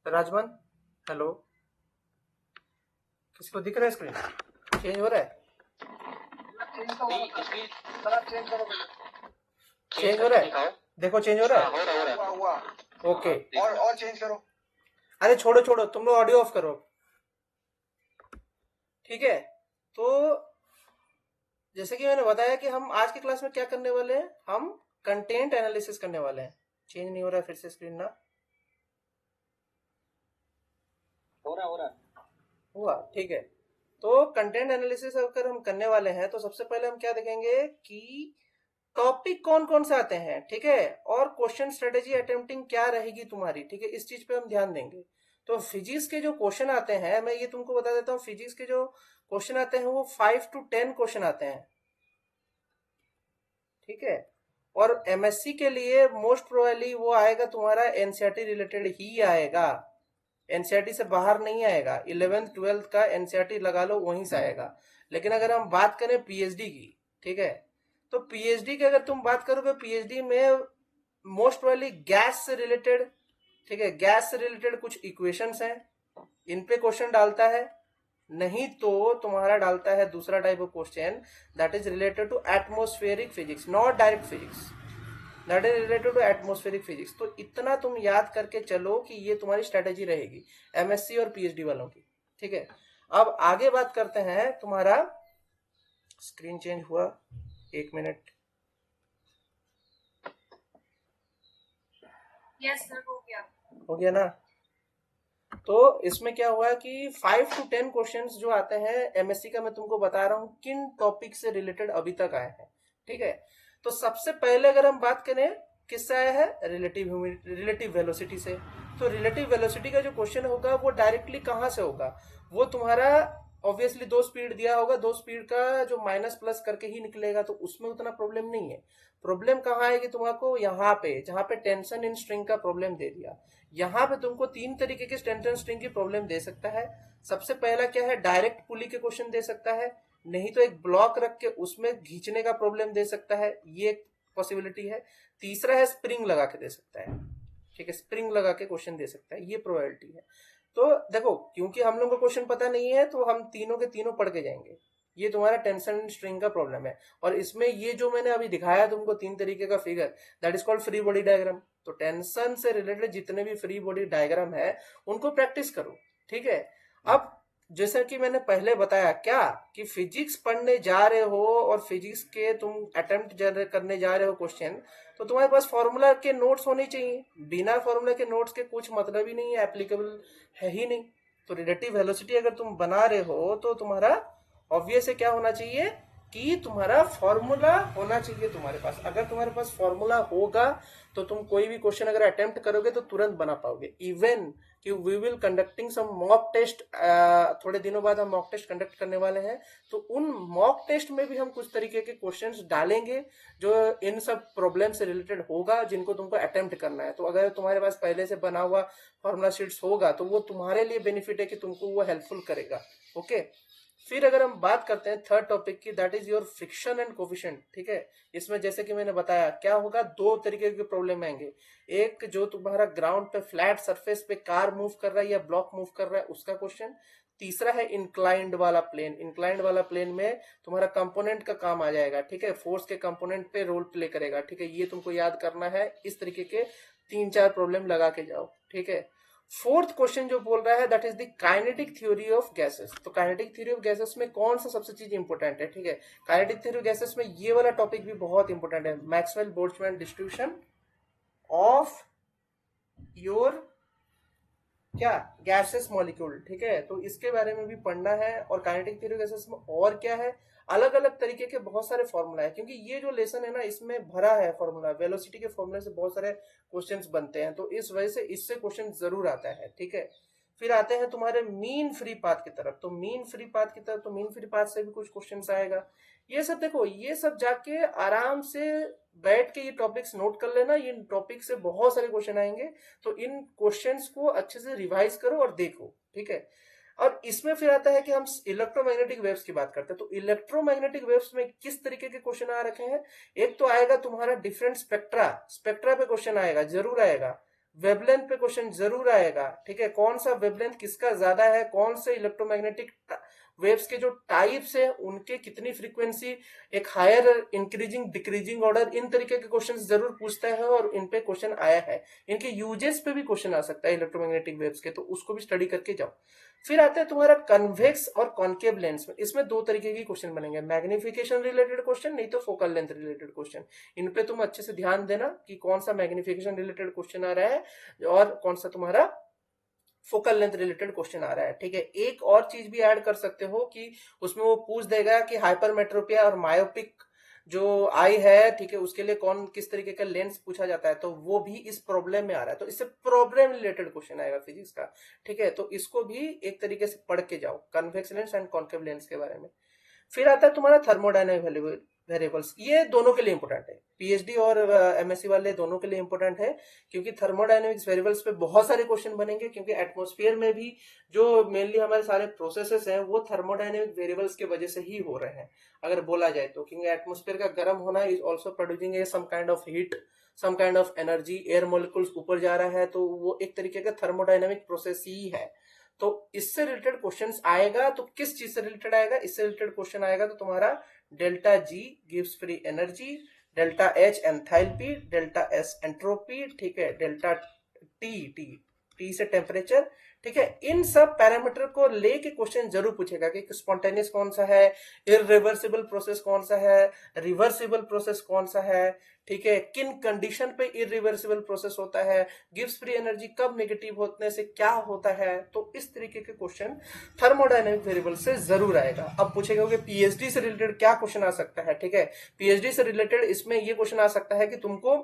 Rajman, hello. किसी को दिख रहा है स्क्रीन चेंज हो रहा है? चेंज हो रहा है, देखो चेंज हो रहा है। हुआ ओके, और चेंज करो। अरे छोड़ो छोड़ो, तुम लोग ऑडियो ऑफ करो। ठीक है, तो जैसे कि मैंने बताया कि हम आज की क्लास में क्या करने वाले हैं, हम कंटेंट एनालिसिस करने वाले हैं। चेंज नहीं हो रहा है फिर से स्क्रीन ना? हो रहा हुआ, ठीक है। तो कंटेंट एनालिसिस अगर हम करने वाले हैं तो सबसे पहले हम क्या देखेंगे कि टॉपिक कौन कौन से आते हैं, ठीक है, और क्वेश्चन स्ट्रेटेजी अटेम्प्टिंग क्या रहेगी तुम्हारी, ठीक है, इस चीज पे हम ध्यान देंगे। तो फिजिक्स के जो क्वेश्चन आते हैं, मैं ये तुमको बता देता हूँ, फिजिक्स के जो क्वेश्चन आते हैं वो 5 to 10 क्वेश्चन आते हैं, ठीक है। और एमएससी के लिए मोस्ट प्रोबेबली वो आएगा तुम्हारा एनसीईआरटी रिलेटेड ही आएगा, एनसीईआरटी से बाहर नहीं आएगा। 11th 12th का एनसीईआरटी लगा लो, वहीं से आएगा। लेकिन अगर हम बात करें पीएचडी की, ठीक है, तो पीएचडी की अगर तुम बात करोगे, पीएचडी में मोस्ट प्रोबेबली गैस से रिलेटेड, ठीक है, गैस से रिलेटेड कुछ इक्वेशंस हैं, इन पे क्वेश्चन डालता है। नहीं तो तुम्हारा डालता है दूसरा type of question, that is related to atmospheric physics, not direct physics, that is related to atmospheric physics. तो इतना तुम याद करके चलो कि ये तुम्हारी स्ट्रेटेजी रहेगी एमएससी और पीएचडी वालों की, ठीक है। अब आगे बात करते हैं, तुम्हारा स्क्रीन चेंज हुआ, 1 मिनट। यस सर, हो गया ना? तो इसमें क्या हुआ कि 5 to 10 क्वेश्चंस जो आते हैं एमएससी का, मैं तुमको बता रहा हूं किन टॉपिक से रिलेटेड अभी तक आए हैं, ठीक है। तो सबसे पहले अगर हम बात करें किससे आया है, रिलेटिव वेलोसिटी से। तो रिलेटिव वेलोसिटी का जो क्वेश्चन होगा वो डायरेक्टली कहां से होगा, वो तुम्हारा ऑब्वियसली दो स्पीड दिया होगा, दो स्पीड का जो माइनस प्लस करके ही निकलेगा, तो उसमें उतना प्रॉब्लम नहीं है। प्रॉब्लम कहाँ आएगी तुमको, यहाँ पे जहां पे टेंशन इन स्ट्रिंग का प्रॉब्लम दे दिया। यहाँ पे तुमको तीन तरीके के टेंशन स्ट्रिंग की प्रॉब्लम दे सकता है। सबसे पहला क्या है, डायरेक्ट पुली के क्वेश्चन दे सकता है, नहीं तो एक ब्लॉक रख के उसमें खींचने का प्रॉब्लम दे सकता है, ये एक पॉसिबिलिटी है। तीसरा है स्प्रिंग लगा के दे सकता है, ठीक है, स्प्रिंग लगा के क्वेश्चन दे सकता है, ये प्रोबेबिलिटी है। तो देखो, क्योंकि हम लोग को क्वेश्चन पता नहीं है तो हम तीनों के तीनों पढ़ के जाएंगे। ये तुम्हारा टेंशन स्ट्रिंग का प्रॉब्लम है। और इसमें ये जो मैंने अभी दिखाया तुमको तीन तरीके का figure, that is called free body diagram. तो टेंशन से रिलेटेड जितने भी फ्री बॉडी डायग्राम है उनको प्रैक्टिस करो, ठीक है। अब जैसा कि मैंने पहले बताया क्या कि फिजिक्स पढ़ने जा रहे हो और फिजिक्स के तुम अटेम्प्ट करने जा रहे हो क्वेश्चन, तो तुम्हारे पास फॉर्मूला के नोट्स होने चाहिए। बिना फॉर्मूला के नोट्स के कुछ मतलब ही नहीं है, एप्लीकेबल है ही नहीं। तो रिलेटिव वेलोसिटी अगर तुम बना रहे हो तो तुम्हारा ऑब्वियस है क्या होना चाहिए कि तुम्हारा फॉर्मूला होना चाहिए तुम्हारे पास। अगर तुम्हारे पास फॉर्मूला होगा तो तुम कोई भी क्वेश्चन अगर अटेम्प्ट करोगे तो तुरंत बना पाओगे। इवन कि we will conducting some mock test, थोड़े दिनों बाद हम मॉक टेस्ट कंडक्ट करने वाले हैं, तो उन मॉक टेस्ट में भी हम कुछ तरीके के क्वेश्चंस डालेंगे जो इन सब प्रॉब्लम से रिलेटेड होगा, जिनको तुमको अटेम्प्ट करना है। तो अगर तुम्हारे पास पहले से बना हुआ फॉर्मूला शीट्स होगा तो वो तुम्हारे लिए बेनिफिट है कि तुमको वो हेल्पफुल करेगा, ओके। फिर अगर हम बात करते हैं थर्ड टॉपिक की, that is your friction and coefficient, ठीक है। इसमें जैसे कि मैंने बताया क्या होगा, दो तरीके के प्रॉब्लम आएंगे। एक जो तुम्हारा ग्राउंड पे फ्लैट सरफेस पे कार मूव कर रहा है या ब्लॉक मूव कर रहा है उसका क्वेश्चन। तीसरा है इंक्लाइंड वाला प्लेन। इंक्लाइंड वाला प्लेन में तुम्हारा कंपोनेंट का काम आ जाएगा, ठीक है, फोर्स के कंपोनेंट पे रोल प्ले करेगा, ठीक है। ये तुमको याद करना है। इस तरीके के 3-4 प्रॉब्लम लगा के जाओ, ठीक है। फोर्थ क्वेश्चन जो बोल रहा है that is the kinetic theory of gases. तो काइनेटिक थ्योरी ऑफ गैसेस में कौन सा सबसे चीज इंपॉर्टेंट है, ठीक है। काइनेटिक थ्योरी ऑफ गैसेस में ये वाला टॉपिक भी बहुत इंपॉर्टेंट है, Maxwell Boltzmann distribution of your क्या गैसेस मॉलिक्यूल, ठीक है। तो इसके बारे में भी पढ़ना है। और काइनेटिक थ्योरी ऑफ गैसेस में और क्या है, अलग अलग तरीके के बहुत सारे फॉर्मूला है, क्योंकि ये जो लेसन है ना इसमें भरा है फॉर्मूला, वेलोसिटी के फॉर्मूले से बहुत सारे क्वेश्चंस बनते हैं, तो इस वजह से इससे क्वेश्चन जरूर आता है, ठीक है। फिर आते हैं तुम्हारे मीन फ्री पाथ की तरफ। तो मीन फ्री पाथ की तरफ, तो मीन फ्री पाथ से भी कुछ क्वेश्चन आएगा। ये सब देखो, ये सब जाके आराम से बैठ के ये टॉपिक्स नोट कर लेना, ये टॉपिक से बहुत सारे क्वेश्चन आएंगे। तो इन क्वेश्चंस को अच्छे से रिवाइज करो और देखो, ठीक है। और इसमें फिर आता है कि हम इलेक्ट्रोमैग्नेटिक वेव्स की बात करते हैं। तो इलेक्ट्रोमैग्नेटिक वेव्स में किस तरीके के क्वेश्चन आ रखे हैं, एक तो आएगा तुम्हारा डिफरेंट स्पेक्ट्रा, स्पेक्ट्रा पे क्वेश्चन आएगा, जरूर आएगा। वेवलेंथ पे क्वेश्चन जरूर आएगा, ठीक है, कौन सा वेवलेंथ किसका ज्यादा है, कौन से इलेक्ट्रोमैग्नेटिक वेव्स के जो टाइप्स है उनके कितनी फ्रीक्वेंसी, एक हायर इंक्रीजिंग डिक्रीजिंग ऑर्डर, इन तरीके के क्वेश्चन जरूर पूछता है और इन पे क्वेश्चन आया है। इनके यूजेस पे भी क्वेश्चन आ सकता है इलेक्ट्रोमैग्नेटिक वेव्स के, तो उसको भी स्टडी करके जाओ। फिर आता है तुम्हारा कन्वेक्स और कॉन्केव लेंस में, इसमें दो तरीके के क्वेश्चन बनेंगे, मैग्निफिकेशन रिलेटेड क्वेश्चन, नहीं तो फोकल लेंथ रिलेटेड क्वेश्चन। इन पे तुम अच्छे से ध्यान देना कि कौन सा मैग्निफिकेशन रिलेटेड क्वेश्चन आ रहा है और कौन सा तुम्हारा फोकल लेंथ रिलेटेड क्वेश्चन आ रहा है, ठीक है। एक और चीज भी ऐड कर सकते हो कि उसमें वो पूछ देगा कि हाइपरमेट्रोपिया और मायोपिक जो आई है, ठीक है, उसके लिए कौन किस तरीके का लेंस पूछा जाता है, तो वो भी इस प्रॉब्लम में आ रहा है, तो इससे प्रॉब्लम रिलेटेड क्वेश्चन आएगा फिजिक्स का, ठीक है। तो इसको भी एक तरीके से पढ़ के जाओ, convex lens and concave lens के बारे में। फिर आता है तुम्हारा थर्मोडायनामिक वेरिएबल्स, ये दोनों के लिए इंपॉर्टेंट है, पीएचडी और एमएससी वाले दोनों के लिए इंपॉर्टेंट है, क्योंकि थर्मोडायनेमिक्स वेरिएबल्स पे बहुत सारे क्वेश्चन बनेंगे, क्योंकि एटमॉस्फेयर में भी जो मेनली हमारे सारे प्रोसेसेस हैं वो थर्मोडायनेमिक वेरिएबल्स के वजह से ही हो रहे हैं, अगर बोला जाए तो, क्योंकि एटमॉस्फेयर का गर्म होना is also producing a some kind of heat, some kind of energy, air molecules ऊपर जा रहा है, तो वो एक तरीके का थर्मोडायनेमिक प्रोसेस ही है। तो इससे रिलेटेड क्वेश्चंस आएगा, तो किस चीज से रिलेटेड आएगा, इससे रिलेटेड क्वेश्चन आएगा तो तुम्हारा delta G gives free energy, delta H enthalpy, delta S entropy, ठीक है, डेल्टा टी टी टी से टेम्परेचर, ठीक है। इन सब पैरामीटर को लेके क्वेश्चन जरूर पूछेगा कि स्पॉन्टेनियस कौन सा है, इरिवर्सिबल प्रोसेस कौन सा है, रिवर्सिबल प्रोसेस कौन सा है, ठीक है, किन कंडीशन पे इरिवर्सिबल प्रोसेस होता है, गिव्स फ्री एनर्जी कब नेगेटिव होने से क्या होता है, तो इस तरीके के क्वेश्चन थर्मोडायनेमिक वेरिएबल से जरूर आएगा। अब पूछेगा कि पीएचडी से रिलेटेड क्या क्वेश्चन आ सकता है, ठीक है, पीएचडी से रिलेटेड इसमें ये क्वेश्चन आ सकता है कि तुमको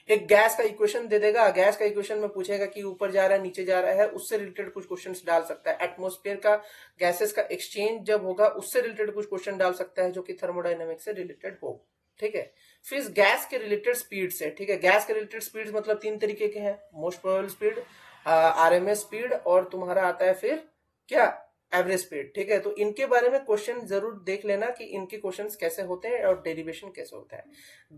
एक गैस का इक्वेशन दे देगा, गैस का इक्वेशन में पूछेगा कि ऊपर जा रहा है नीचे जा रहा है, उससे रिलेटेड कुछ क्वेश्चंस डाल सकता है। एटमॉस्फेयर का गैसेस का एक्सचेंज जब होगा उससे रिलेटेड कुछ क्वेश्चन डाल सकता है जो कि थर्मोडायनेमिक्स से रिलेटेड हो, ठीक है। फिर गैस के रिलेटेड स्पीड से, ठीक है, गैस के रिलेटेड स्पीड मतलब तीन तरीके के हैं, most probable speed, RMS speed, और तुम्हारा आता है फिर क्या, एवरेज स्पीड, ठीक है। तो इनके बारे में क्वेश्चन जरूर देख लेना कि इनके क्वेश्चंस कैसे होते हैं और डेरिवेशन कैसे होता है।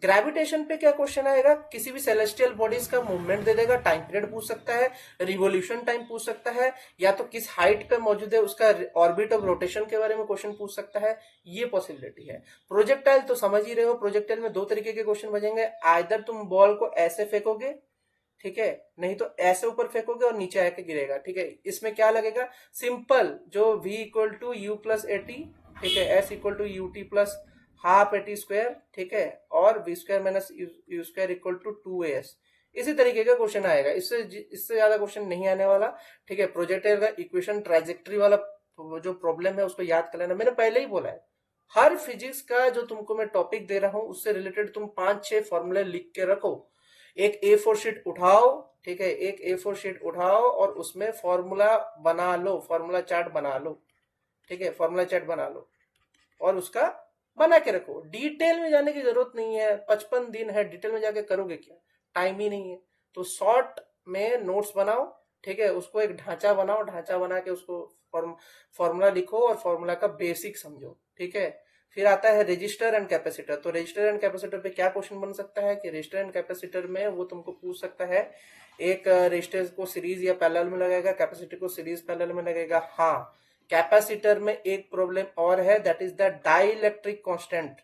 ग्रेविटेशन पे क्या क्वेश्चन आएगा, किसी भी सेलेस्टियल बॉडीज का मूवमेंट दे देगा, टाइम पीरियड पूछ सकता है, रिवोल्यूशन टाइम पूछ सकता है, या तो किस हाइट पे मौजूद है उसका ऑर्बिट ऑफ रोटेशन के बारे में क्वेश्चन पूछ सकता है, ये पॉसिबिलिटी है। प्रोजेक्टाइल तो समझ ही रहे हो, प्रोजेक्टाइल में दो तरीके के क्वेश्चन बचेंगे, आइदर तुम बॉल को ऐसे फेंकोगे, ठीक है, नहीं तो ऐसे ऊपर फेंकोगे और नीचे आके गिरेगा, ठीक है। इसमें क्या लगेगा, सिंपल जो v equal to u plus a t, ठीक है, s equal to u t plus half a t square, ठीक है, और v square minus u square equal to 2as, इसी तरीके का क्वेश्चन आएगा, इससे ज्यादा क्वेश्चन नहीं आने वाला, ठीक है। प्रोजेक्टाइल का इक्वेशन ट्राइजेक्टरी वाला जो प्रॉब्लम है उसको याद कर लेना, मैंने पहले ही बोला है, हर फिजिक्स का जो तुमको मैं टॉपिक दे रहा हूं उससे रिलेटेड तुम 5-6 फॉर्मूले लिख के रखो, एक A4 शीट उठाओ, ठीक है, एक A4 शीट उठाओ और उसमें फॉर्मूला बना लो, फॉर्मूला चार्ट बना लो, ठीक है, फॉर्मूला चार्ट बना लो और उसका बना के रखो। डिटेल में जाने की जरूरत नहीं है, 55 दिन है, डिटेल में जाके करोगे क्या, टाइम ही नहीं है, तो शॉर्ट में नोट्स बनाओ, ठीक है, उसको एक ढांचा बनाओ, ढांचा बना के उसको फॉर्मूला लिखो और फॉर्मूला का बेसिक समझो, ठीक है। फिर आता है रेजिस्टर एंड कैपेसिटर, तो रेजिस्टर एंड कैपेसिटर पे क्या क्वेश्चन बन सकता है कि रेजिस्टर एंड कैपेसिटर में वो तुमको पूछ सकता है, एक रेजिस्टर को सीरीज या पैरेलल में लगेगा, कैपेसिटर को सीरीज पैरेलल में लगेगा, हाँ। कैपेसिटर में एक प्रॉब्लम और है, that is the dielectric constant,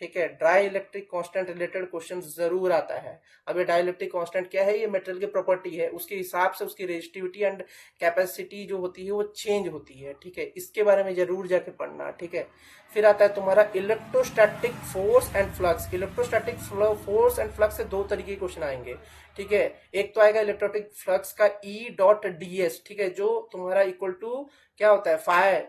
ठीक है, dielectric constant related question जरूर आता है। अब ये डाइलेक्ट्रिक कांस्टेंट क्या है, ये मेटेरियल की प्रॉपर्टी है, उसके हिसाब से उसकी रेजिस्टिविटी एंड कैपेसिटी जो होती है वो चेंज होती है, ठीक है, इसके बारे में जरूर जाके पढ़ना, ठीक है। फिर आता है तुम्हारा electrostatic force and flux, electrostatic force and flux से दो तरीके के क्वेश्चन आएंगे, ठीक है। एक तो आएगा इलेक्ट्रोस्टैटिक फ्लक्स का E.ds, ठीक है, जो तुम्हारा इक्वल टू क्या होता है, फाई,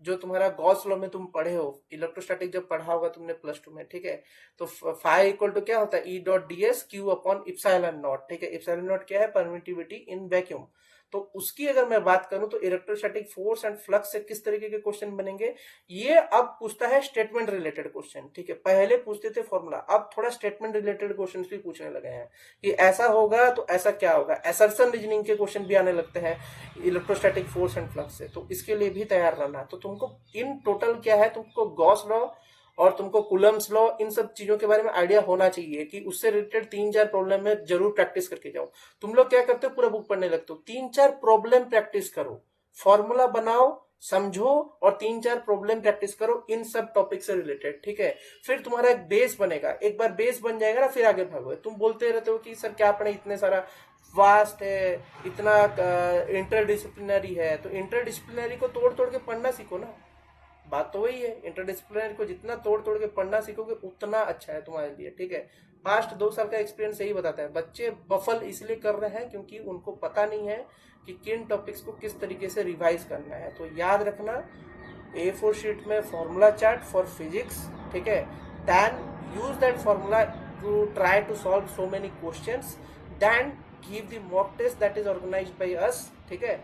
जो तुम्हारा गॉस लॉ में तुम पढ़े हो, इलेक्ट्रोस्टैटिक जब पढ़ा होगा तुमने +2 में, ठीक है। तो फाई इक्वल टू क्या होता है, E.ds Q upon epsilon not, ठीक है। इप्सिलॉन नॉट क्या है, परमिटिविटी इन वैक्यूम। तो उसकी अगर मैं बात करूं तो इलेक्ट्रोस्टैटिक फोर्स एंड फ्लक्स से किस तरीके के क्वेश्चन बनेंगे, ये अब पूछता है स्टेटमेंट रिलेटेड क्वेश्चन, ठीक है। पहले पूछते थे फॉर्मूला, अब थोड़ा स्टेटमेंट रिलेटेड क्वेश्चन भी पूछने लगे हैं कि ऐसा होगा तो ऐसा क्या होगा, असर्शन रीजनिंग के क्वेश्चन भी आने लगते हैं इलेक्ट्रोस्टैटिक फोर्स एंड फ्लक्स से, तो इसके लिए भी तैयार रहना। तो तुमको इन टोटल क्या है, तुमको गॉस लॉ और तुमको कुलम्स लॉ, इन सब चीजों के बारे में आइडिया होना चाहिए कि उससे रिलेटेड 3-4 प्रॉब्लम में जरूर प्रैक्टिस करके जाओ। तुम लोग क्या करते हो, पूरा बुक पढ़ने लगते हो, 3-4 प्रॉब्लम प्रैक्टिस करो, फॉर्मूला बनाओ, समझो और 3-4 प्रॉब्लम प्रैक्टिस करो इन सब टॉपिक से रिलेटेड, ठीक है। फिर तुम्हारा एक बेस बनेगा, एक बार बेस बन जाएगा ना, फिर आगे भागो। तुम बोलते रहते हो कि सर क्या पढ़े, इतने सारा वास्ट है, इतना इंटरडिसिप्लिनरी है, तो इंटरडिसिप्लिनरी को तोड़ तोड़ के पढ़ना सीखो ना। बात तो वही है, इंटरडिसिप्लिनरी को जितना तोड़ तोड़ के पढ़ना सीखोगे उतना अच्छा है तुम्हारे लिए, ठीक है। पास्ट 2 साल का एक्सपीरियंस यही बताता है, बच्चे बफल इसलिए कर रहे हैं क्योंकि उनको पता नहीं है कि किन टॉपिक्स को किस तरीके से रिवाइज करना है। तो याद रखना, A4 शीट में फॉर्मूला चार्ट फॉर फिजिक्स, ठीक है, then use that formula to try to solve so many questions, then give the mock test that is organised by us, ठीक है।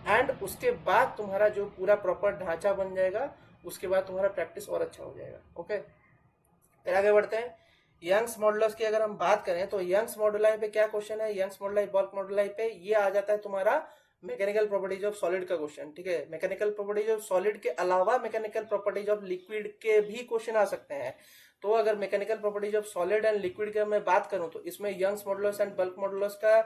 एंड उसके बाद तुम्हारा जो पूरा प्रॉपर ढांचा बन जाएगा, उसके बाद तुम्हारा प्रैक्टिस और अच्छा हो जाएगा, ओके। फिर आगे बढ़ते हैं। यंग्स मॉडुलस की अगर हम बात करें तो यंग्स मॉडुलाई पे क्या क्वेश्चन है, यंग्स मॉडुलाई बल्क मॉडुलाई पे ये आ जाता है तुम्हारा मैकेनिकल प्रॉपर्टीज ऑफ सॉलिड का क्वेश्चन, ठीक है। मैकेनिकल प्रॉपर्टीज ऑफ सॉलिड के अलावा मैकेनिकल प्रॉपर्टीज ऑफ लिक्विड के भी क्वेश्चन आ सकते हैं। तो अगर mechanical properties of solid and liquid की मैं बात करूं तो इसमें Young's modulus and bulk modulus का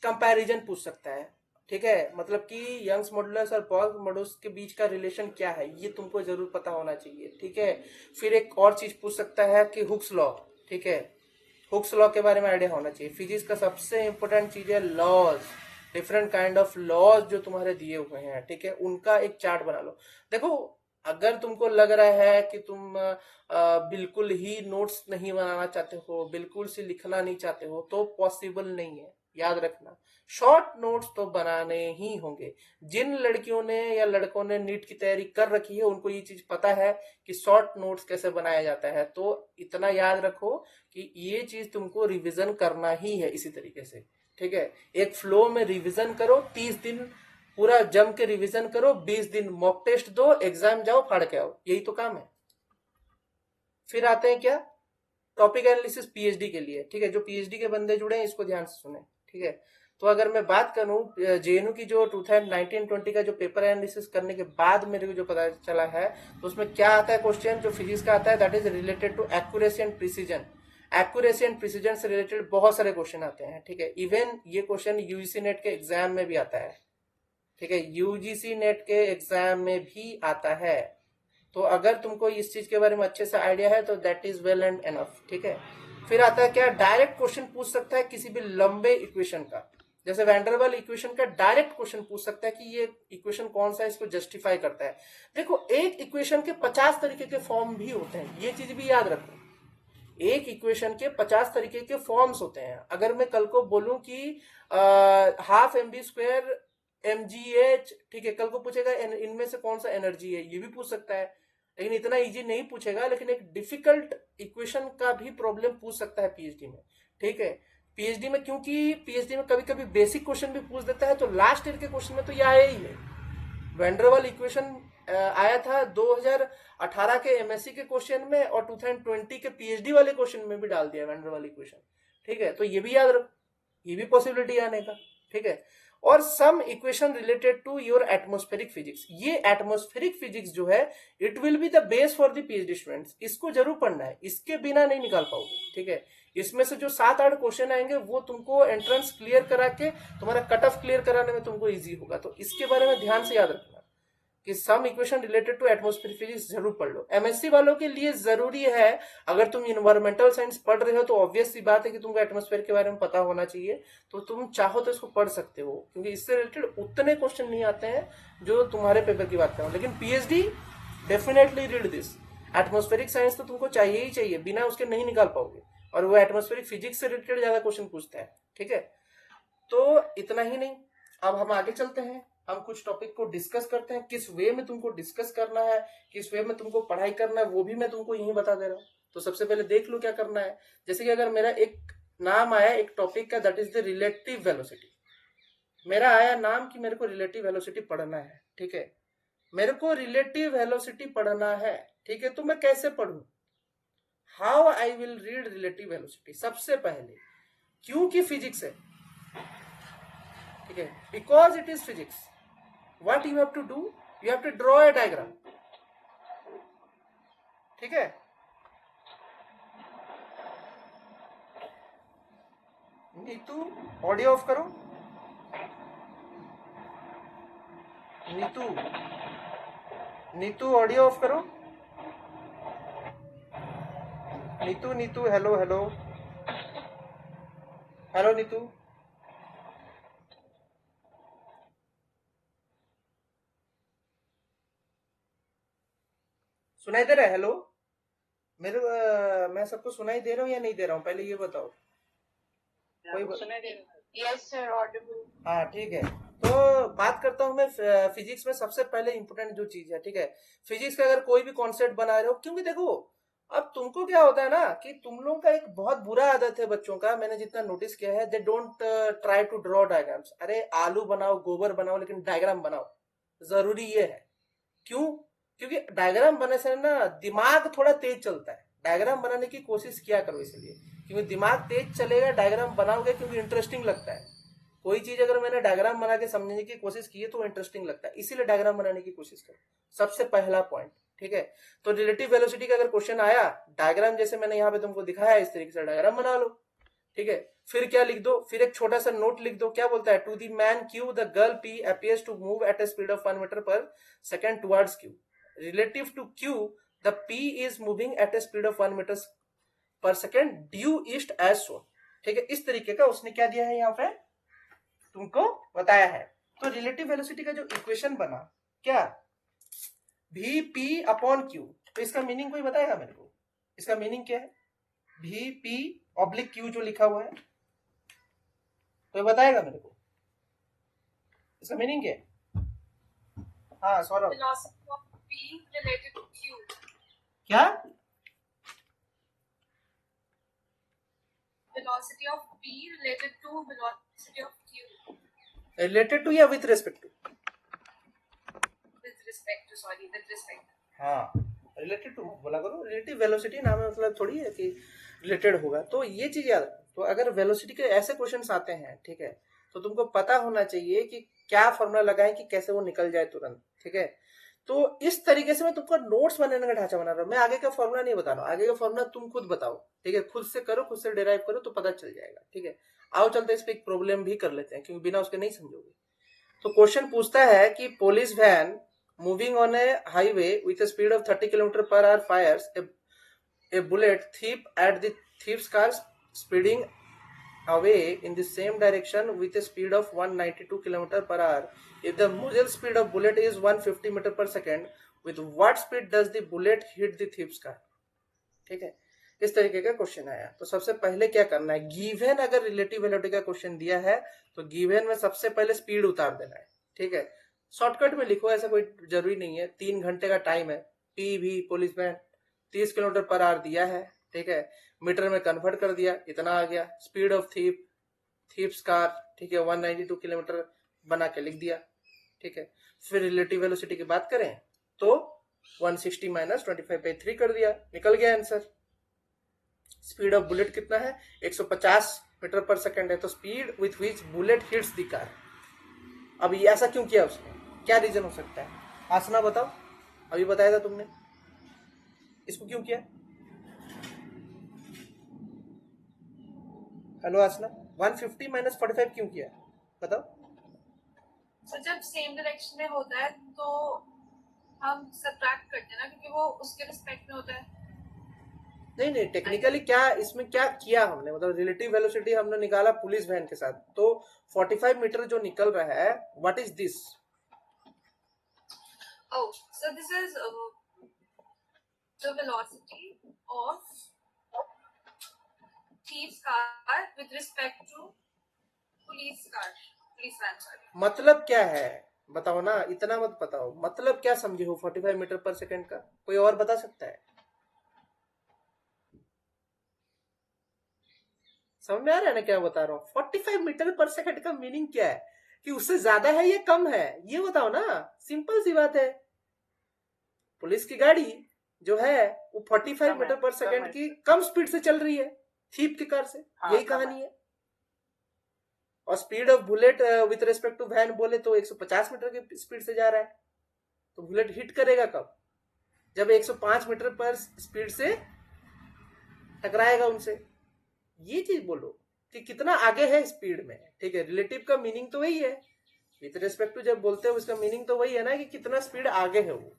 कंपैरिजन पूछ सकता है, ठीक है। मतलब कि यंग्स मॉडुलस और बल्क मॉडुलस के बीच का रिलेशन क्या है, ये तुमको जरूर पता होना चाहिए, ठीक है। फिर एक और चीज पूछ सकता है कि हुक्स लॉ, ठीक है, हुक्स लॉ के बारे में आइडिया होना चाहिए। फिजिक्स का सबसे इंपॉर्टेंट चीज है laws, different kind of laws जो तुम्हारे दिए हुए हैं, ठीक है, उनका एक चार्ट बना लो। देखो, अगर तुमको लग रहा है कि तुम बिल्कुल ही नोट्स नहीं बनाना चाहते हो, बिल्कुल से लिखना नहीं चाहते हो, तो पॉसिबल नहीं है। याद रखना, शॉर्ट नोट्स तो बनाने ही होंगे। जिन लड़कियों ने या लड़कों ने नीट की तैयारी कर रखी है उनको ये चीज पता है कि शॉर्ट नोट्स कैसे बनाया जाता है। तो इतना याद रखो कि ये चीज तुमको रिवीजन करना ही है इसी तरीके से, ठीक है। एक फ्लो में रिवीजन करो, 30 दिन पूरा जम के रिवीजन करो, 20 दिन मॉक टेस्ट दो, एग्जाम जाओ, फाड़ के आओ, यही तो काम है। फिर आते हैं क्या, टॉपिक एनालिसिस पीएचडी के लिए, ठीक है। जो पीएचडी के बंदे जुड़े हैं इसको ध्यान से सुने, ठीक है। तो अगर मैं बात करूं जेएनयू की जो 2019-20 का जो पेपर एनालिसिस करने के बाद मेरे को जो पता चला है, तो उसमें क्या आता है क्वेश्चन, जो फिजिक्स का आता है that is related to accuracy and precision. Accuracy and precision से रिलेटेड बहुत सारे क्वेश्चन आते हैं, ठीक है। इवन ये क्वेश्चन यूजीसी नेट के एग्जाम में भी आता है, ठीक है, यूजीसी नेट के एग्जाम में भी आता है। तो अगर तुमको इस चीज के बारे में अच्छे से आइडिया है तो that is well and enough, ठीक है। फिर आता है क्या, डायरेक्ट क्वेश्चन पूछ सकता है किसी भी लंबे इक्वेशन का, जैसे वैंडरवाल इक्वेशन का डायरेक्ट क्वेश्चन पूछ सकता है कि ये इक्वेशन कौन सा है, इसको जस्टिफाई करता है। देखो, एक इक्वेशन के 50 तरीके के फॉर्म भी होते हैं, ये चीज भी याद रखो। एक इक्वेशन के 50 तरीके के फॉर्म्स होते हैं। अगर मैं कल को बोलूं कि हाफ mv² mgh, ठीक है, कल को पूछेगा इनमें से कौन सा एनर्जी है, ये भी पूछ सकता है। लेकिन इतना इजी नहीं पूछेगा, लेकिन एक डिफिकल्ट इक्वेशन का भी प्रॉब्लम पूछ सकता है पीएचडी में, ठीक है। पीएचडी में, क्योंकि पीएचडी में कभी कभी बेसिक क्वेश्चन भी पूछ देता है, तो लास्ट ईयर के क्वेश्चन में तो ये आया ही है। वैंडरवाल इक्वेशन आया था 2018 के एमएससी के क्वेश्चन में, और 2020 के पीएचडी वाले क्वेश्चन में भी डाल दिया वैंडरवाल इक्वेशन, ठीक है। तो ये भी याद रखो, ये भी पॉसिबिलिटी आने का, ठीक है। और some equation related to your atmospheric physics, ये एटमॉस्फेरिक फिजिक्स जो है it will be the base for the PhD students, इसको जरूर पढ़ना है, इसके बिना नहीं निकाल पाओगे, ठीक है। इसमें से जो 7-8 क्वेश्चन आएंगे वो तुमको एंट्रेंस क्लियर करा के तुम्हारा कट ऑफ क्लियर कराने में तुमको इजी होगा। तो इसके बारे में ध्यान से याद रखना कि some equation related to atmospheric physics जरूर पढ़ लो। एमएससी वालों के लिए जरूरी है, अगर तुम इन्वायरमेंटल साइंस पढ़ रहे हो तो ऑब्वियस सी बात है कि तुमको एटमॉस्फेयर के बारे में पता होना चाहिए। तो तुम चाहो तो इसको पढ़ सकते हो, क्योंकि इससे रिलेटेड उतने क्वेश्चन नहीं आते हैं जो तुम्हारे पेपर की बात करो। लेकिन PhD definitely read this, atmospheric science तो तुमको चाहिए ही चाहिए, बिना उसके नहीं निकाल पाओगे। और वो एटमॉस्फेरिक फिजिक्स से रिलेटेड ज्यादा क्वेश्चन पूछता है, ठीक है। तो इतना ही नहीं, अब हम आगे चलते हैं, हम कुछ टॉपिक को डिस्कस करते हैं। किस वे में तुमको डिस्कस करना है, किस वे में तुमको पढ़ाई करना है, वो भी मैं तुमको यही बता दे रहा हूं। तो सबसे पहले देख लो क्या करना है। जैसे कि अगर मेरा एक नाम आया एक टॉपिक का, that is the relative velocity, मेरा आया नाम कि मेरे को रिलेटिव वेलोसिटी पढ़ना है, ठीक है। मेरे को रिलेटिव वेलोसिटी पढ़ना है, ठीक है। तो मैं कैसे पढ़ूं, how I will read relative velocity. सबसे पहले, क्योंकि फिजिक्स है, ठीक है, because it is physics, what you have to do, you have to draw a diagram, ठीक है। नीतू ऑडियो ऑफ करो। नीतू नीतू ऑडियो ऑफ करो। Neetu Neetu hello hello hello Neetu. सुनाई दे रहा है? हेलो मेरे मैं सबको सुनाई दे रहा हूँ या नहीं दे रहा हूँ, पहले ये बताओ। कोई सुनाई दे रहा है। Yes sir, Audible. हाँ ठीक है। तो बात करता हूँ मैं फिजिक्स में सबसे पहले इंपॉर्टेंट जो चीज है, ठीक है, फिजिक्स का अगर कोई भी कॉन्सेप्ट बना रहे हो, क्योंकि देखो अब तुमको क्या होता है ना कि तुम लोगों का एक बहुत बुरा आदत है बच्चों का, मैंने जितना नोटिस किया है, they don't try to draw diagrams. अरे आलू बनाओ, गोबर बनाओ, लेकिन डायग्राम बनाओ। जरूरी ये है। क्यों? क्योंकि डायग्राम बनाने से ना दिमाग थोड़ा तेज चलता है। डायग्राम बनाने की कोशिश किया करो इसलिए, क्योंकि दिमाग तेज चलेगा, डायग्राम बनाओगे क्योंकि इंटरेस्टिंग लगता है। कोई चीज अगर मैंने डायग्राम बना के समझने की कोशिश की है तो इंटरेस्टिंग लगता है, इसीलिए डायग्राम बनाने की कोशिश करो। सबसे पहला पॉइंट, ठीक है। तो रिलेटिव वेलोसिटी का अगर क्वेश्चन आया, डायग्राम जैसे मैंने यहाँ पे तुमको दिखाया इस तरीके से डायग्राम बना लो, ठीक है। फिर क्या लिख दो, फिर एक छोटा सा नोट लिख दो। क्या बोलता है? To the man Q the girl P appears to move at a speed of 1 metre per second towards Q. Relative to Q the P is moving at a speed of 1 metre per second due east as seen. ठीक है, इस तरीके का उसने क्या दिया है यहाँ पे तुमको बताया है। तो रिलेटिव वेलोसिटी का जो इक्वेशन बना, क्या वी पी अपॉन क्यू, तो इसका मीनिंग कोई बताएगा मेरे को? इसका मीनिंग क्या है? वी पी ऑब्लिक क्यू जो लिखा हुआ है, तो बताएगा मेरे को इसका मीनिंग क्या है? हाँ Saurabh. Velocity of p related to q। क्या? Velocity of p related to velocity of q। Related to या with respect to? With respect to, sorry, with respect. हाँ, रिलेटेड टू बोला करो। रिलेटिव वेलोसिटी नाम है, मतलब थोड़ी है कि रिलेटेड होगा। तो ये चीज याद रखो। तो अगर वेलोसिटी के ऐसे क्वेश्चंस आते हैं, ठीक है, तो तुमको पता होना चाहिए कि क्या फॉर्मूला लगाएं कि कैसे वो निकल जाए तुरंत, ठीक है। तो इस तरीके से मैं तुमको नोट्स बनाने का ढांचा बना रहा हूँ। मैं आगे का फॉर्मूला नहीं बता रहा हूँ, आगे का फॉर्मूला तुम खुद बताओ, ठीक है, खुद से करो, खुद से डिराइव करो तो पता चल जाएगा, ठीक है। आओ चलते इस पे एक प्रॉब्लम भी कर लेते हैं, क्योंकि बिना उसके नहीं समझोगे। तो क्वेश्चन पूछता है कि police van moving on a highway with a speed of 30 km per hour fires a bullet thief at the thief's car speeding away in the same direction with a speed of 192 km per hour. If the muzzle speed of bullet is 150 meter per second, with what speed does the bullet hit the thief's car? ठीक है, इस तरीके का question आया। तो सबसे पहले क्या करना है, गिवन अगर रिलेटिव वेलोसिटी का क्वेश्चन दिया है तो गिवन में सबसे पहले स्पीड उतार देना है, ठीक है। शॉर्टकट में लिखो, ऐसा कोई जरूरी नहीं है। 3 घंटे का टाइम है, पी भी police van 30 kilometre per hour दिया है, ठीक है, मीटर में कन्वर्ट कर दिया, इतना आ गया। स्पीड ऑफ थीप्स कार, ठीक है, 192 किलोमीटर बना के लिख दिया, ठीक है। फिर रिलेटिव वेलोसिटी की बात करें तो 160 माइनस 25/3 कर दिया, निकल गया आंसर। स्पीड ऑफ बुलेट कितना है? 150 मीटर पर सेकेंड है। तो speed with which bullet hits the car. अब ये ऐसा क्यों किया उसने, क्या रीजन हो सकता है? आसना बताओ, अभी बताया था तुमने, इसको क्यों किया? हेलो आसना, 150 माइनस 45 क्यों किया बताओ? तो जब सेम डायरेक्शन में होता है तो हम सब्ट्रैक्ट करते हैं ना, क्योंकि वो उसके रिस्पेक्ट में होता है। नहीं नहीं, टेक्निकली क्या इसमें क्या किया हमने, मतलब रिलेटिव वेलोसिटी हमने निकाला पुलिस वैन के साथ, तो 45 मीटर जो निकल रहा है, what is this? Oh, so this is the velocity of thief's car with respect to police van, sorry. मतलब क्या है बताओ ना, इतना मत बताओ, मतलब क्या समझे हो 45 मीटर पर सेकंड का? कोई और बता सकता है? समझ में आ रहा है ना क्या बता रहा हूँ? 45 मीटर पर सेकंड का मीनिंग क्या है, कि उससे ज्यादा है या कम है, ये बताओ ना। सिंपल सी बात है, पुलिस की गाड़ी जो है वो 45 मीटर पर सेकंड की कम स्पीड से चल रही है थीप की कार से, यही कहानी है। और speed of bullet with respect to van बोले तो 150 मीटर की स्पीड से जा रहा है। तो बुलेट हिट करेगा कब? जब 105 मीटर पर स्पीड से टकराएगा उनसे, ये चीज बोलो। कि कितना आगे है स्पीड में, ठीक है। रिलेटिव का मीनिंग तो वही है, विथ रिस्पेक्ट टू जब बोलते हैं उसका मीनिंग तो वही है ना, कि कितना स्पीड आगे है वो,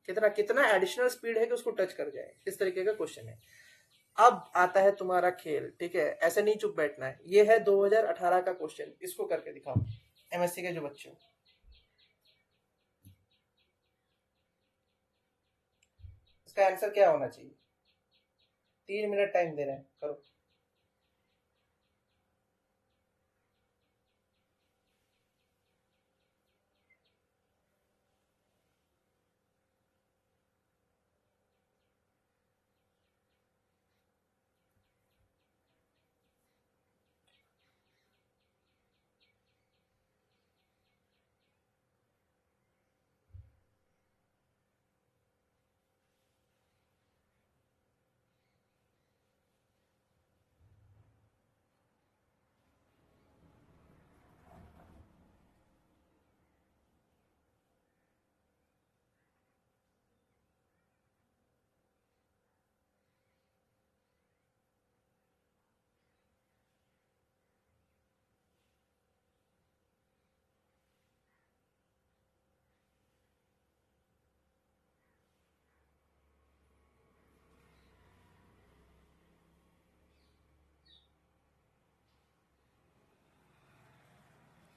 कितना कितना एडिशनल स्पीड है कि उसको टच कर जाए, इस तरीके का क्वेश्चन है। अब आता है तुम्हारा खेल, ठीक है, ऐसे नहीं चुप बैठना है। ये है 2018 का क्वेश्चन, इसको करके दिखाओ एमएससी के जो बच्चे हो। इसका आंसर क्या होना चाहिए? 3 मिनट टाइम दे रहे हैं, करो।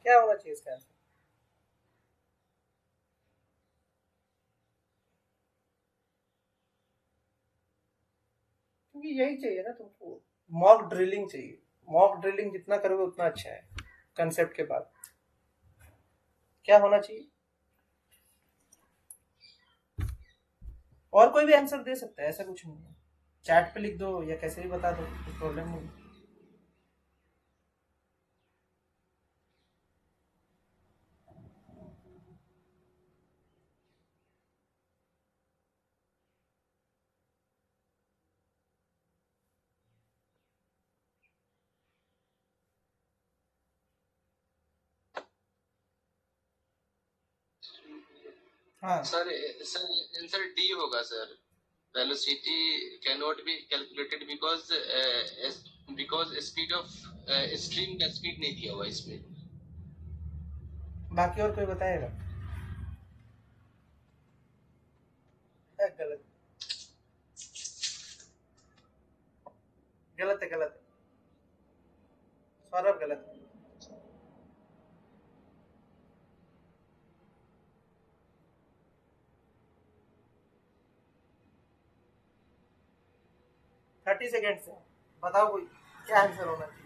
क्या होना चाहिए इसका आंसर? क्योंकि यही चाहिए ना तुमको, मॉक ड्रिलिंग चाहिए। मॉक ड्रिलिंग जितना करोगे उतना अच्छा है कंसेप्ट के बाद। क्या होना चाहिए? और कोई भी आंसर दे सकता है, ऐसा कुछ नहीं है। चैट पे लिख दो या कैसे भी बता दो, कुछ प्रॉब्लम नहीं। हाँ, सर सर आंसर डी होगा sir. Velocity can not be calculated because speed of stream का स्पीड नहीं दिया हुआ इसमें। बाकी और कोई बताएगा? गलत, गलत है, गलत है, सौरभ गलत है। थर्टी सेकेंड से बताओ कोई, क्या आंसर होना चाहिए?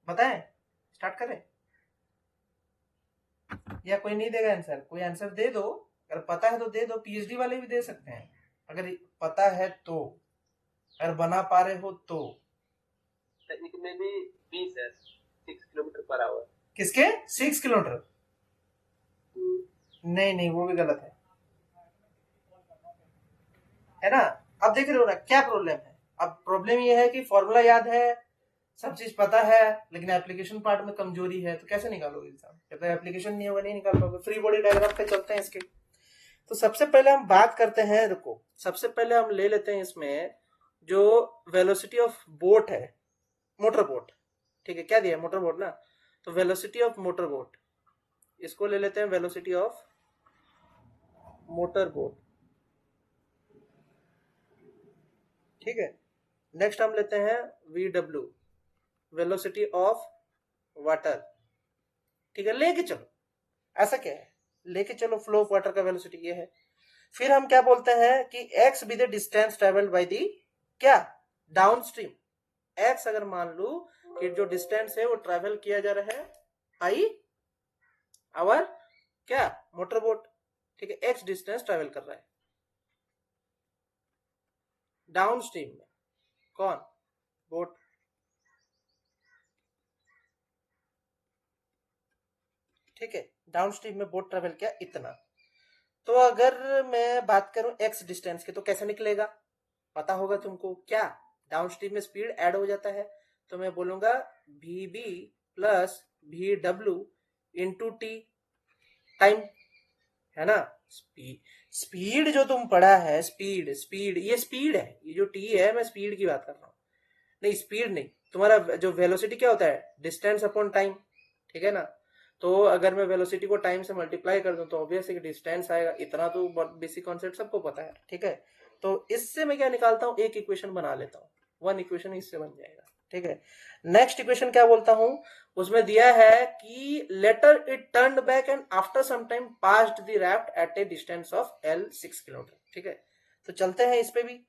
बताएं, स्टार्ट करें, या कोई नहीं देगा आंसर? कोई आंसर दे दो, अगर पता है तो दे दो, पीएचडी वाले भी दे सकते हैं अगर पता है तो, अगर बना पा रहे हो तो। में भी 20 है, 6 किलोमीटर पर आवर। किसके 6 किलोमीटर? नहीं नहीं, वो भी गलत है ना। अब देख रहे हो ना क्या प्रॉब्लम है? अब प्रॉब्लम ये है कि फॉर्मूला याद है, सब चीज पता है, लेकिन एप्लीकेशन पार्ट में कमजोरी है, तो कैसे निकालोगे एग्जाम? जब तक एप्लीकेशन नहीं होगा नहीं निकाल पाओगे। फ्री बॉडी डायग्राम पे चलते हैं इसके। तो सबसे पहले हम बात करते हैं, रुको, सबसे पहले हम ले लेते हैं इसमें जो वेलोसिटी ऑफ बोट है, मोटर बोट, ठीक है, क्या दिया, मोटर बोट ना, तो वेलोसिटी ऑफ मोटर बोट, इसको ले लेते हैं वेलोसिटी ऑफ मोटर बोट, ठीक है। नेक्स्ट हम लेते हैं VW, वेलोसिटी ऑफ वाटर, ठीक है, लेके चलो, ऐसा क्या है, लेके चलो, फ्लो ऑफ वाटर का वेलोसिटी ये है। फिर हम क्या बोलते हैं कि x be the distance travelled by the, क्या, डाउन स्ट्रीम। x अगर मान लू कि जो डिस्टेंस है वो ट्रेवल किया जा रहा है आई आवर क्या, मोटर बोट, ठीक है, x डिस्टेंस ट्रेवल कर रहा है डाउन स्ट्रीम में, कौन, बोट, ठीक है, डाउन स्ट्रीम में बोट ट्रेवल किया इतना। तो अगर मैं बात करूं x डिस्टेंस की, तो कैसे निकलेगा, पता होगा तुमको, क्या, डाउन स्ट्रीम में स्पीड ऐड हो जाता है, तो मैं बोलूंगा VB plus VW into T, time है ना। स्पीड जो तुम पढ़ा है, स्पीड स्पीड ये स्पीड है, ये जो टी है मैं स्पीड की बात कर रहा हूँ, नहीं स्पीड नहीं, तुम्हारा जो वेलोसिटी क्या होता है, डिस्टेंस अपॉन टाइम, ठीक है ना। तो अगर मैं वेलोसिटी को टाइम से मल्टीप्लाई कर दूं तो ऑब्वियस है कि डिस्टेंस आएगा, इतना तो बेसिक कॉन्सेप्ट सबको पता है, ठीक है। तो इससे मैं क्या निकालता हूं, एक इक्वेशन बना लेता हूं, वन इक्वेशन इससे बन जाएगा, ठीक है। नेक्स्ट इक्वेशन क्या बोलता हूं, उसमें दिया है कि later it turn back and after some time passed the raft at a distance of L 6 kilometre, ठीक है। तो चलते हैं इस पे भी,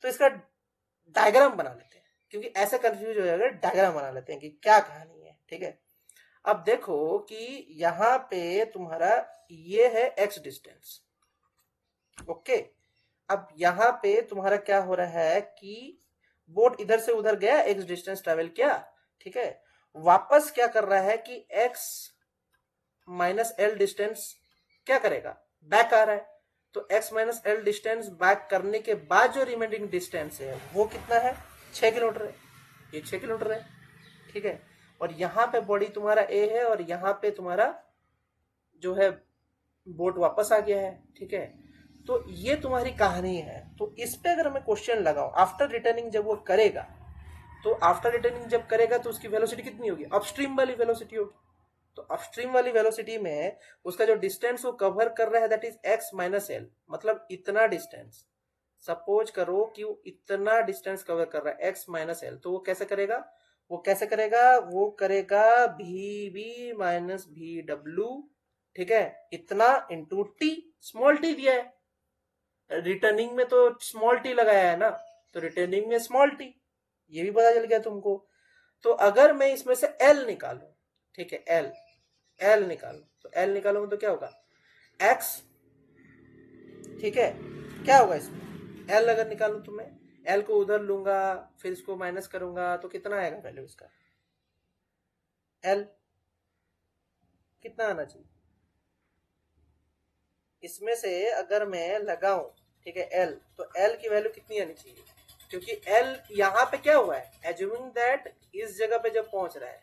तो इसका डायग्राम बना लेते हैं, क्योंकि ऐसे कंफ्यूज हो जाएगा, डायग्राम बना लेते हैं कि क्या कहानी है, ठीक है। अब देखो कि यहां पे तुम्हारा ये है x डिस्टेंस, ओके। अब यहां पे तुम्हारा क्या हो रहा है कि बोट इधर से उधर गया, x डिस्टेंस ट्रेवल किया, ठीक है। वापस क्या कर रहा है कि x माइनस एल डिस्टेंस क्या करेगा, बैक आ रहा है। तो x minus L distance back करने के बाद जो रिमेनिंग डिस्टेंस है वो कितना है, 6 किलोमीटर है, ये 6 किलोमीटर है, ठीक है। और यहां पे बॉडी तुम्हारा A है और यहां पे तुम्हारा जो है बोट वापस आ गया है, ठीक है। तो ये तुम्हारी कहानी है। तो इस पे अगर मैं क्वेश्चन लगाऊं, आफ्टर रिटर्निंग जब वो करेगा, तो आफ्टर रिटर्निंग जब करेगा तो उसकी वेलोसिटी कितनी होगी, अपस्ट्रीम वाली वेलोसिटी होगी। तो अपस्ट्रीम वाली वेलोसिटी में उसका जो डिस्टेंस वो कवर कर रहा है that is x minus L, मतलब इतना डिस्टेंस, सपोज करो कि वो इतना डिस्टेंस कवर कर रहा है x माइनस एल, तो वो कैसे करेगा, वो कैसे करेगा, वो करेगा भी बी माइनस भी डब्ल्यू, ठीक है, इतना इंटू टी, स्मॉल टी दिया है, रिटर्निंग में तो स्मॉल टी लगाया है ना, तो रिटर्निंग में स्मॉल टी, ये भी पता चल गया तुमको। तो अगर मैं इसमें से L निकालू, ठीक है, L निकालू, तो L निकालूंगा तो क्या होगा, x, ठीक है, क्या होगा इसमें, L अगर निकालू तो मैं L को उधर लूंगा, फिर इसको माइनस करूंगा, तो कितना आएगा वैल्यू इसका, L कितना आना चाहिए, इसमें से अगर मैं लगाऊं, ठीक है, L, तो L की वैल्यू कितनी आनी चाहिए, क्योंकि L यहां पे क्या हुआ है, एज्यूमिंग दैट इस जगह पे जब पहुंच रहा है,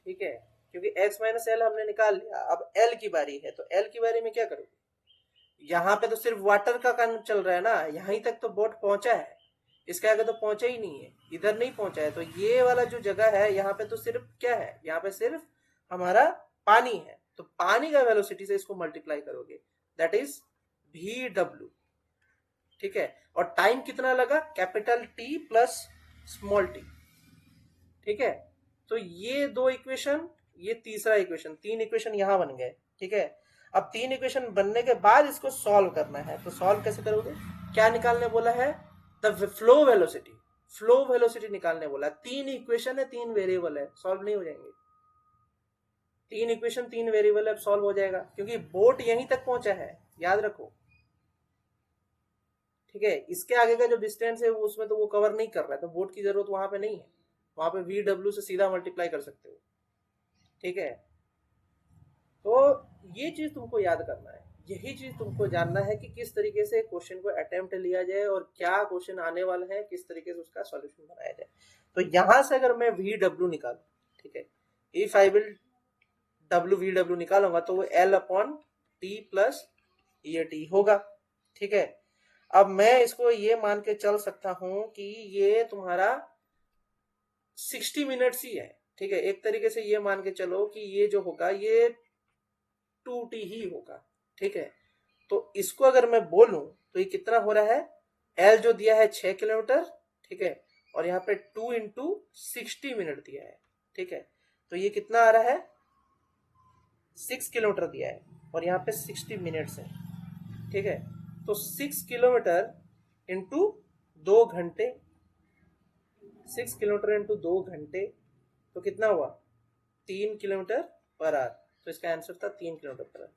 ठीक है, क्योंकि x माइनस एल हमने निकाल लिया, अब L की बारी है, तो L की बारी में क्या करोगे, यहाँ पे तो सिर्फ वाटर का काम चल रहा है ना, यहीं तक तो बोट पहुंचा है, इसके आगे तो पहुंचा ही नहीं है, इधर नहीं पहुंचा है। तो ये वाला जो जगह है यहाँ पे तो सिर्फ क्या है, यहाँ पे सिर्फ हमारा पानी है, तो पानी का वेलोसिटी से इसको मल्टीप्लाई करोगे, दैट इज भी डब्ल्यू, ठीक है। और टाइम कितना लगा, capital T plus small T, ठीक है। तो ये दो इक्वेशन, ये तीसरा इक्वेशन, तीन इक्वेशन यहां बन गए, ठीक है। अब तीन इक्वेशन बनने के बाद इसको सॉल्व करना है, तो सॉल्व कैसे करोगे, क्या निकालने बोला है, the flow velocity, flow velocity निकालने बोला। तीन इक्वेशन है, तीन वेरिएबल है, सॉल्व नहीं हो जाएंगे, तीन इक्वेशन तीन वेरिएबल है, सॉल्व हो जाएगा, क्योंकि बोट यहीं तक पहुंचा है, याद रखो, ठीक है। इसके आगे का जो डिस्टेंस है उसमें तो वो कवर नहीं कर रहा है, तो बोट की जरूरत वहां पे नहीं है, वहां पे वी डब्ल्यू से सीधा मल्टीप्लाई कर सकते हो, ठीक है। तो ये चीज तुमको याद करना है, यही चीज तुमको जानना है कि किस तरीके से क्वेश्चन को अटेम्प्ट लिया जाए और क्या क्वेश्चन आने वाला है, किस तरीके से उसका सॉल्यूशन बनाया जाए। तो यहां से अगर मैं वी डब्ल्यू निकालू, ठीक है, if I will W V W निकालूंगा तो वो एल अपॉन टी प्लस ये टी होगा, ठीक है। अब मैं इसको ये मान के चल सकता हूं कि ये तुम्हारा 60 मिनट्स ही है, ठीक है। एक तरीके से ये मान के चलो कि ये जो होगा ये 2t ही होगा, ठीक है। तो इसको अगर मैं बोलूं तो ये कितना हो रहा है, L जो दिया है 6 किलोमीटर, ठीक है, और यहाँ पे 2 इंटू 60 मिनट दिया है, ठीक है। तो ये कितना आ रहा है, 6 किलोमीटर दिया है और यहाँ पे 60 मिनट्स है, ठीक है। तो 6 किलोमीटर इंटू 2 घंटे, 6 किलोमीटर इंटू 2 घंटे, तो कितना हुआ, 3 किलोमीटर पर आवर। तो इसका आंसर था 3 किलोमीटर पर आवर।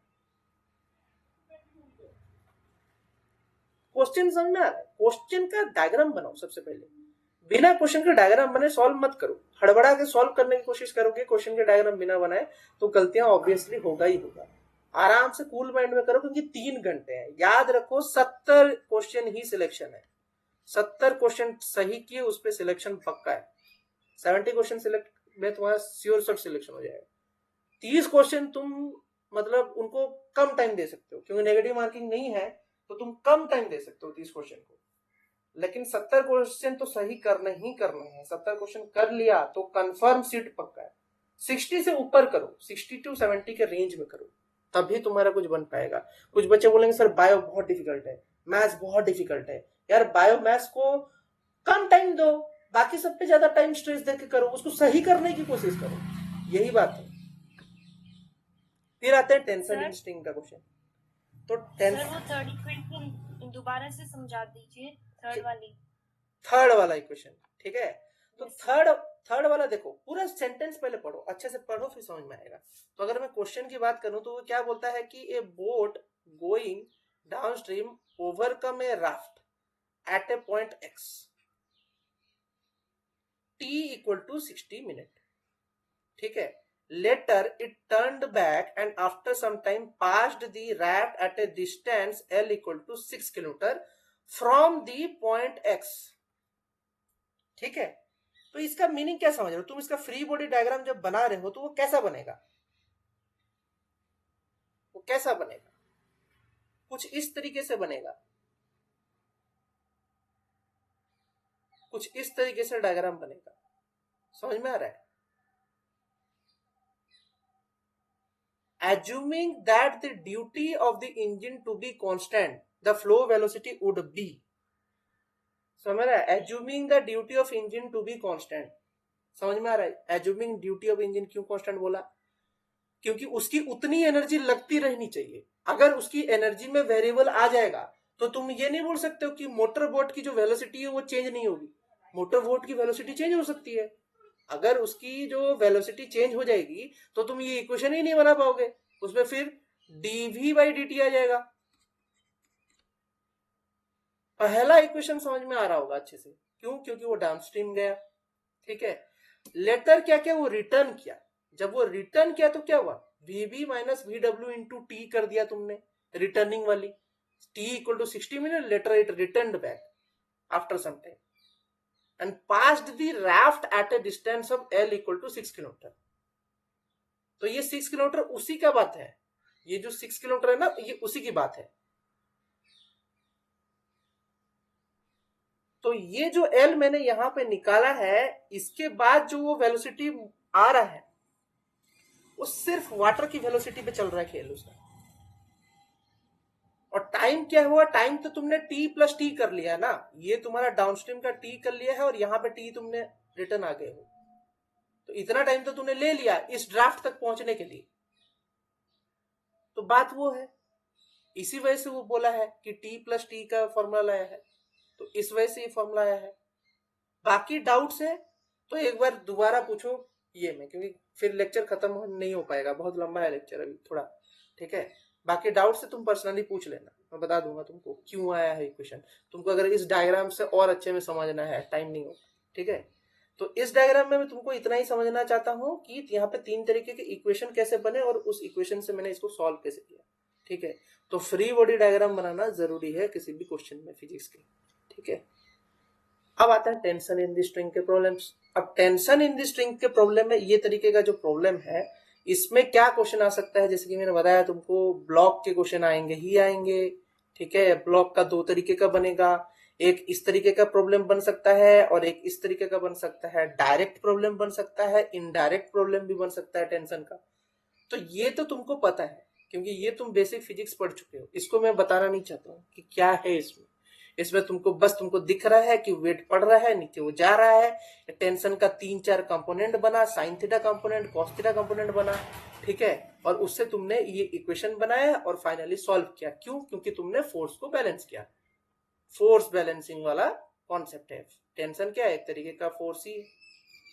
क्वेश्चन समझ में आ रहा है, क्वेश्चन का डायग्राम बनाओ सबसे पहले, बिना क्वेश्चन का डायग्राम बने सॉल्व मत करो, हड़बड़ा के सॉल्व करने की कोशिश करोगे क्वेश्चन के डायग्राम बिना बनाए तो गलतियां ऑब्वियसली होगा ही होगा। आराम से कूल माइंड में करो, क्योंकि 3 घंटे हैं, याद रखो 70 क्वेश्चन ही सिलेक्शन है, 70 क्वेश्चन सही किए उस पर सिलेक्शन पक्का है, 70 क्वेश्चन सिलेक्ट में तुम्हारा श्योर शॉट सिलेक्शन हो जाएगा, 30 क्वेश्चन तुम मतलब उनको कम टाइम दे सकते हो, क्योंकि नेगेटिव मार्किंग नहीं है तो तुम कम टाइम दे सकते हो 30 क्वेश्चन को। लेकिन 70 क्वेश्चन तो सही करना ही करना है। 70 क्वेश्चन कर लिया तो कंफर्म सीट पक्का है। 60 से ऊपर करो, 60 to 70 के रेंज में करो, तभी तुम्हारा कुछ बन पाएगा। कुछ बच्चे बोलेंगे सर बायो बहुत डिफिकल्ट है, मैथ्स बहुत डिफिकल्ट है। यार बायो मैथ्स को कम टाइम दो, बाकी सब पे ज्यादा टाइम स्ट्रेस देके करो, उसको सही करने की कोशिश करो, यही बात है। फिर आते हैं टेंशन इन स्ट्रिंग का क्वेश्चन। तो सर वो थर्ड इक्वेशन दोबारा से समझा दीजिए, थर्ड वाला इक्वेशन, ठीक है। तो थर्ड वाला देखो, पूरा सेंटेंस पहले पढ़ो, अच्छे से पढ़ो, फिर समझ में आएगा। तो अगर मैं क्वेश्चन की बात करूं तो वो क्या बोलता है कि a boat going down stream overcome a raft at a point X, t equal to 60 minute, ठीक है। Later it turned back and after some time passed the raft at a distance L equal to 6 kilometre from the point X, ठीक है। तो इसका meaning क्या समझ रहे हो तुम? इसका फ्री बॉडी डायग्राम जब बना रहे हो तो वो कैसा बनेगा? वो कैसा बनेगा? कुछ इस तरीके से बनेगा, कुछ इस तरीके से डायग्राम बनेगा। समझ में आ रहा है? Assuming that the duty of the engine to be constant, the flow velocity would be, समझ रहा है? Assuming the duty of engine to be constant, समझ में आ रहा है? Assuming duty of engine क्यों constant बोला? क्योंकि उसकी उतनी एनर्जी लगती रहनी चाहिए। अगर उसकी एनर्जी में वेरिएबल आ जाएगा तो तुम ये नहीं बोल सकते हो कि मोटर बोट की जो वेलोसिटी है वो चेंज नहीं होगी। मोटर बोट की वेलोसिटी चेंज हो सकती है। अगर उसकी जो वेलोसिटी चेंज हो जाएगी तो तुम ये इक्वेशन ही नहीं बना पाओगे, उसमें फिर dv/dt आ जाएगा। पहला इक्वेशन समझ में आ रहा होगा अच्छे से, क्यों? क्योंकि वो डाउनस्ट्रीम गया, ठीक है। लेटर क्या क्या वो रिटर्न किया। जब वो रिटर्न किया तो क्या हुआ? vb minus vw into t कर दिया तुमने, रिटर्निंग वाली। t equal to 60 minute, later it return back after some time and passed the raft at a distance of L equal to 6 kilometre. तो ये 6 किलोमीटर उसी का बात है, ये जो 6 किलोमीटर है ना, ये उसी की बात है। तो ये जो L मैंने यहां पे निकाला है, इसके बाद जो वो वेलोसिटी आ रहा है वो सिर्फ वाटर की वेलोसिटी पे चल रहा है खेल उसका। और टाइम क्या हुआ? टाइम तो तुमने t प्लस टी कर लिया ना, ये तुम्हारा डाउनस्ट्रीम का t कर लिया है और यहां पे t तुमने रिटर्न आ गए हो, तो इतना टाइम तो तुमने ले लिया इस ड्राफ्ट तक पहुंचने के लिए। तो बात वो है, इसी वजह से वो बोला है कि t प्लस टी का फॉर्मूला लाया है, तो इस वजह से ये फॉर्मूला आया है। बाकी डाउट्स है तो एक बार दोबारा पूछो ये में, क्योंकि फिर लेक्चर खत्म नहीं हो पाएगा, बहुत लंबा है लेक्चर अभी थोड़ा, ठीक है। बाकी डाउट से तुम पर्सनली पूछ लेना, मैं बता दूंगा तुमको क्यों आया है इक्वेशन। तुमको अगर इस डायग्राम से और अच्छे में समझना है, टाइम नहीं हो, ठीक है। तो इस डायग्राम में मैं तुमको इतना ही समझना चाहता हूं कि यहाँ पे 3 तरीके के इक्वेशन कैसे बने और उस इक्वेशन से मैंने इसको सॉल्व कैसे किया, ठीक है। तो फ्री बॉडी डायग्राम बनाना जरूरी है किसी भी क्वेश्चन में फिजिक्स के, ठीक है। अब आता है टेंशन इन द स्ट्रिंग के प्रॉब्लम्स। अब टेंशन इन द स्ट्रिंग के प्रॉब्लम में ये तरीके का जो प्रॉब्लम है, इसमें क्या क्वेश्चन आ सकता है? जैसे कि मैंने बताया तुमको, ब्लॉक के क्वेश्चन आएंगे ही आएंगे, ठीक है। ब्लॉक का 2 तरीके का बनेगा, एक इस तरीके का प्रॉब्लम बन सकता है और एक इस तरीके का बन सकता है। डायरेक्ट प्रॉब्लम बन सकता है, इनडायरेक्ट प्रॉब्लम भी बन सकता है टेंशन का। तो ये तो तुमको पता है क्योंकि ये तुम बेसिक फिजिक्स पढ़ चुके हो, इसको मैं बताना नहीं चाहता हूँ कि क्या है इसमें। इसमें तुमको दिख रहा है कि वेट पड़ रहा है, नीचे वो जा रहा है। टेंशन का 3-4 कंपोनेंट बना, sine theta component, cos theta component बना, ठीक है। और उससे तुमने ये इक्वेशन बनाया और फाइनली सॉल्व किया। क्यों? क्योंकि तुमने फोर्स को बैलेंस किया। फोर्स बैलेंसिंग वाला कॉन्सेप्ट है। टेंशन क्या है? एक तरीके का फोर्स ही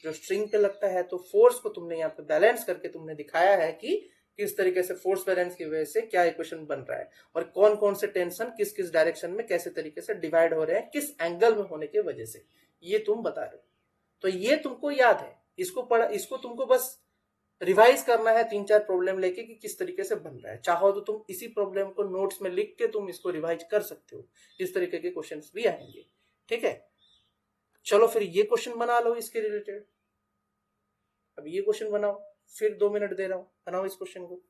जो स्ट्रिंग पे लगता है। तो फोर्स को तुमने यहाँ पे बैलेंस करके तुमने दिखाया है कि किस तरीके से फोर्स बैलेंस की वजह से क्या इक्वेशन बन रहा है और कौन कौन से टेंशन किस किस डायरेक्शन में कैसे तरीके से डिवाइड हो रहे हैं, किस एंगल में होने की वजह से, ये तुम बता रहे हो। तो ये तुमको याद है, इसको तुमको बस रिवाइज करना है 3-4 प्रॉब्लम लेके कि किस तरीके से बन रहा है। चाहो तो तुम इसी प्रॉब्लम को नोट्स में लिख के तुम इसको रिवाइज कर सकते हो, इस तरीके के क्वेश्चंस भी आएंगे, ठीक है। चलो फिर ये क्वेश्चन बना लो इसके रिलेटेड। अब ये क्वेश्चन बनाओ, फिर 2 मिनट दे रहा हूं, बनाओ इस क्वेश्चन को।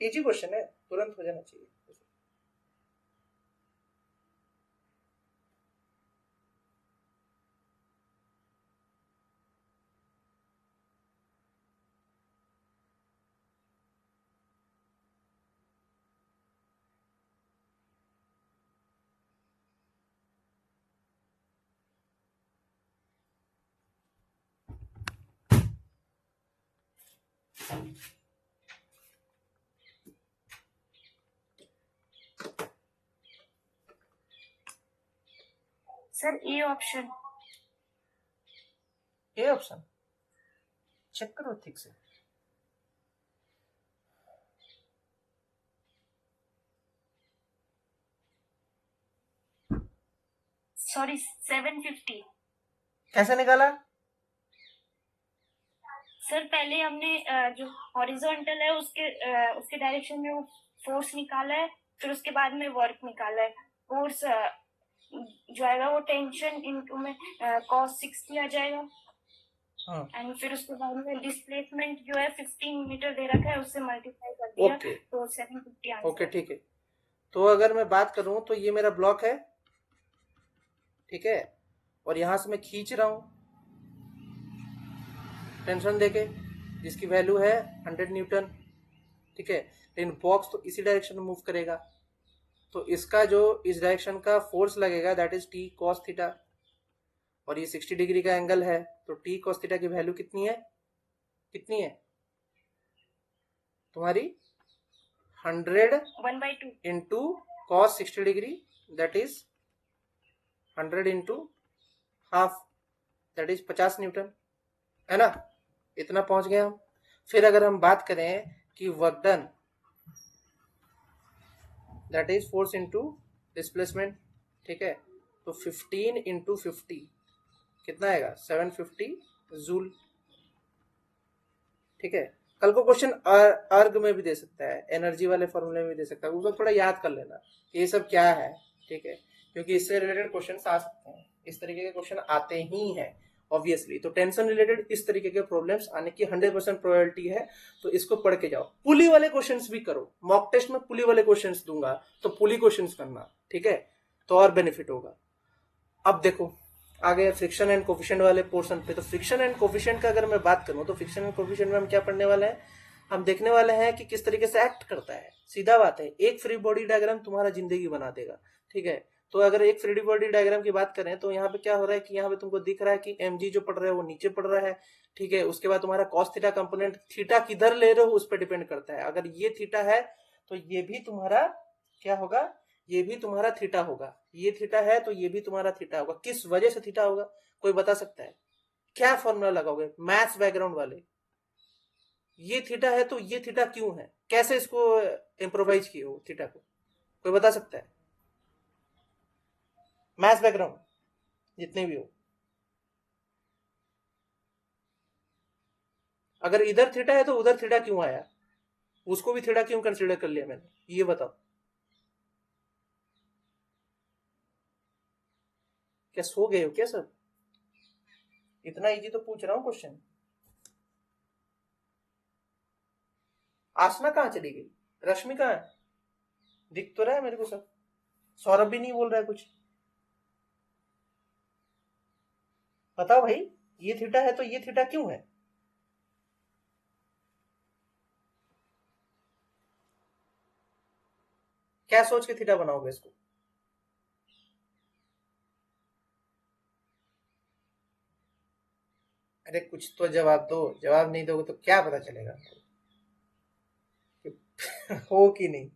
इजी क्वेश्चन है, तुरंत हो जाना चाहिए। Sir A option. A option check करो ठीक से। सॉरी 750। कैसे निकाला? सर पहले हमने जो हॉरिजॉन्टल है उसके डायरेक्शन में वो फोर्स निकाला है, फिर उसके बाद में वर्क निकाला है। फोर्स जो आएगा वो टेंशन इनटू में cos 60 आ जाएगा। एंड फिर उसके बाद में डिस्प्लेसमेंट जो है 15 मीटर दे रखा है, उससे मल्टीप्लाई कर दिया। ओके तो 750 आंसर। ओके ठीक है। तो अगर मैं बात करूं तो ये मेरा ब्लॉक है, ठीक है, और यहां से मैं खींच रहा हूं टेंशन देके, जिसकी वैल्यू है 100 न्यूटन, ठीक है। लेकिन बॉक्स तो इसी डायरेक्शन में मूव करेगा, तो इसका जो इस डायरेक्शन का फोर्स लगेगा that is T cos theta, और ये 60 डिग्री का एंगल है, तो टी कॉस थीटा की वैल्यू कितनी है? कितनी है तुम्हारी? 100 1/2 into cos 60 degree, that is 100 into half, that is 50 Newton, है ना। इतना पहुंच गए हम। फिर अगर हम बात करें कि work done that is force into displacement, ठीक है, तो 15 इंटू 50 कितना आएगा? 750 जूल, ठीक है। कल को क्वेश्चन अर्ग में भी दे सकता है, एनर्जी वाले फॉर्मूले में भी दे सकता है, उसको थोड़ा याद कर लेना ये सब क्या है, ठीक है, क्योंकि इससे रिलेटेड क्वेश्चन आ सकते हैं, इस तरीके के क्वेश्चन आते ही हैं ऑब्वियसली। तो टेंशन रिलेटेड इस तरीके के प्रॉब्लम्स आने की 100% प्रोबेबिलिटी है, तो इसको पढ़ के जाओ। पुली वाले क्वेश्चंस भी करो, मॉक टेस्ट में पुली वाले क्वेश्चंस दूंगा, तो पुली क्वेश्चंस करना, ठीक है, तो और बेनिफिट होगा। अब देखो आगे फ्रिक्शन एंड कोफिशिएंट वाले पोर्शन पे। तो फ्रिक्शन एंड कोफिशिएंट का अगर मैं बात करूं तो फ्रिक्शन एंड कोफिशिएंट में हम क्या पढ़ने वाले हैं? हम देखने वाले हैं कि किस तरीके से एक्ट करता है। सीधा बात है, एक फ्री बॉडी डायग्राम तुम्हारा जिंदगी बना देगा, ठीक है। तो अगर एक फ्री बॉडी डायग्राम की बात करें तो यहाँ पे क्या हो रहा है कि यहाँ पे तुमको दिख रहा है कि mg जो पढ़ रहे हो वो नीचे पढ़ रहा है, ठीक है। उसके बाद तुम्हारा कॉस थीटा कंपोनेंट, थीटा किधर ले रहे हो उस पर डिपेंड करता है। अगर ये थीटा है तो ये भी तुम्हारा क्या होगा? ये भी तुम्हारा थीटा होगा। ये थीटा है तो ये भी तुम्हारा थीटा होगा। किस वजह से थीटा होगा कोई बता सकता है? क्या फॉर्मूला लगाओगे मैथ्स बैकग्राउंड वाले? ये थीटा है तो ये थीटा क्यों है? कैसे इसको इम्प्रोवाइज किए हो थीटा को? कोई बता सकता है? मैथ्स बैकग्राउंड जितने भी हो, अगर इधर थीटा है तो उधर थीटा क्यों आया? उसको भी थीटा क्यों कंसीडर कर लिया मैंने? ये बताओ। क्या सो गए हो क्या सब? इतना इजी तो पूछ रहा हूं क्वेश्चन। आसना कहां चली गई? रश्मि कहां है? दिख तो रहा है मेरे को सब। सौरभ भी नहीं बोल रहा है कुछ। बताओ भाई, ये थीटा है तो ये थीटा क्यों है? क्या सोच के थीटा बनाओगे इसको? अरे कुछ तो जवाब दो। जवाब नहीं दोगे तो क्या पता चलेगा हो कि नहीं?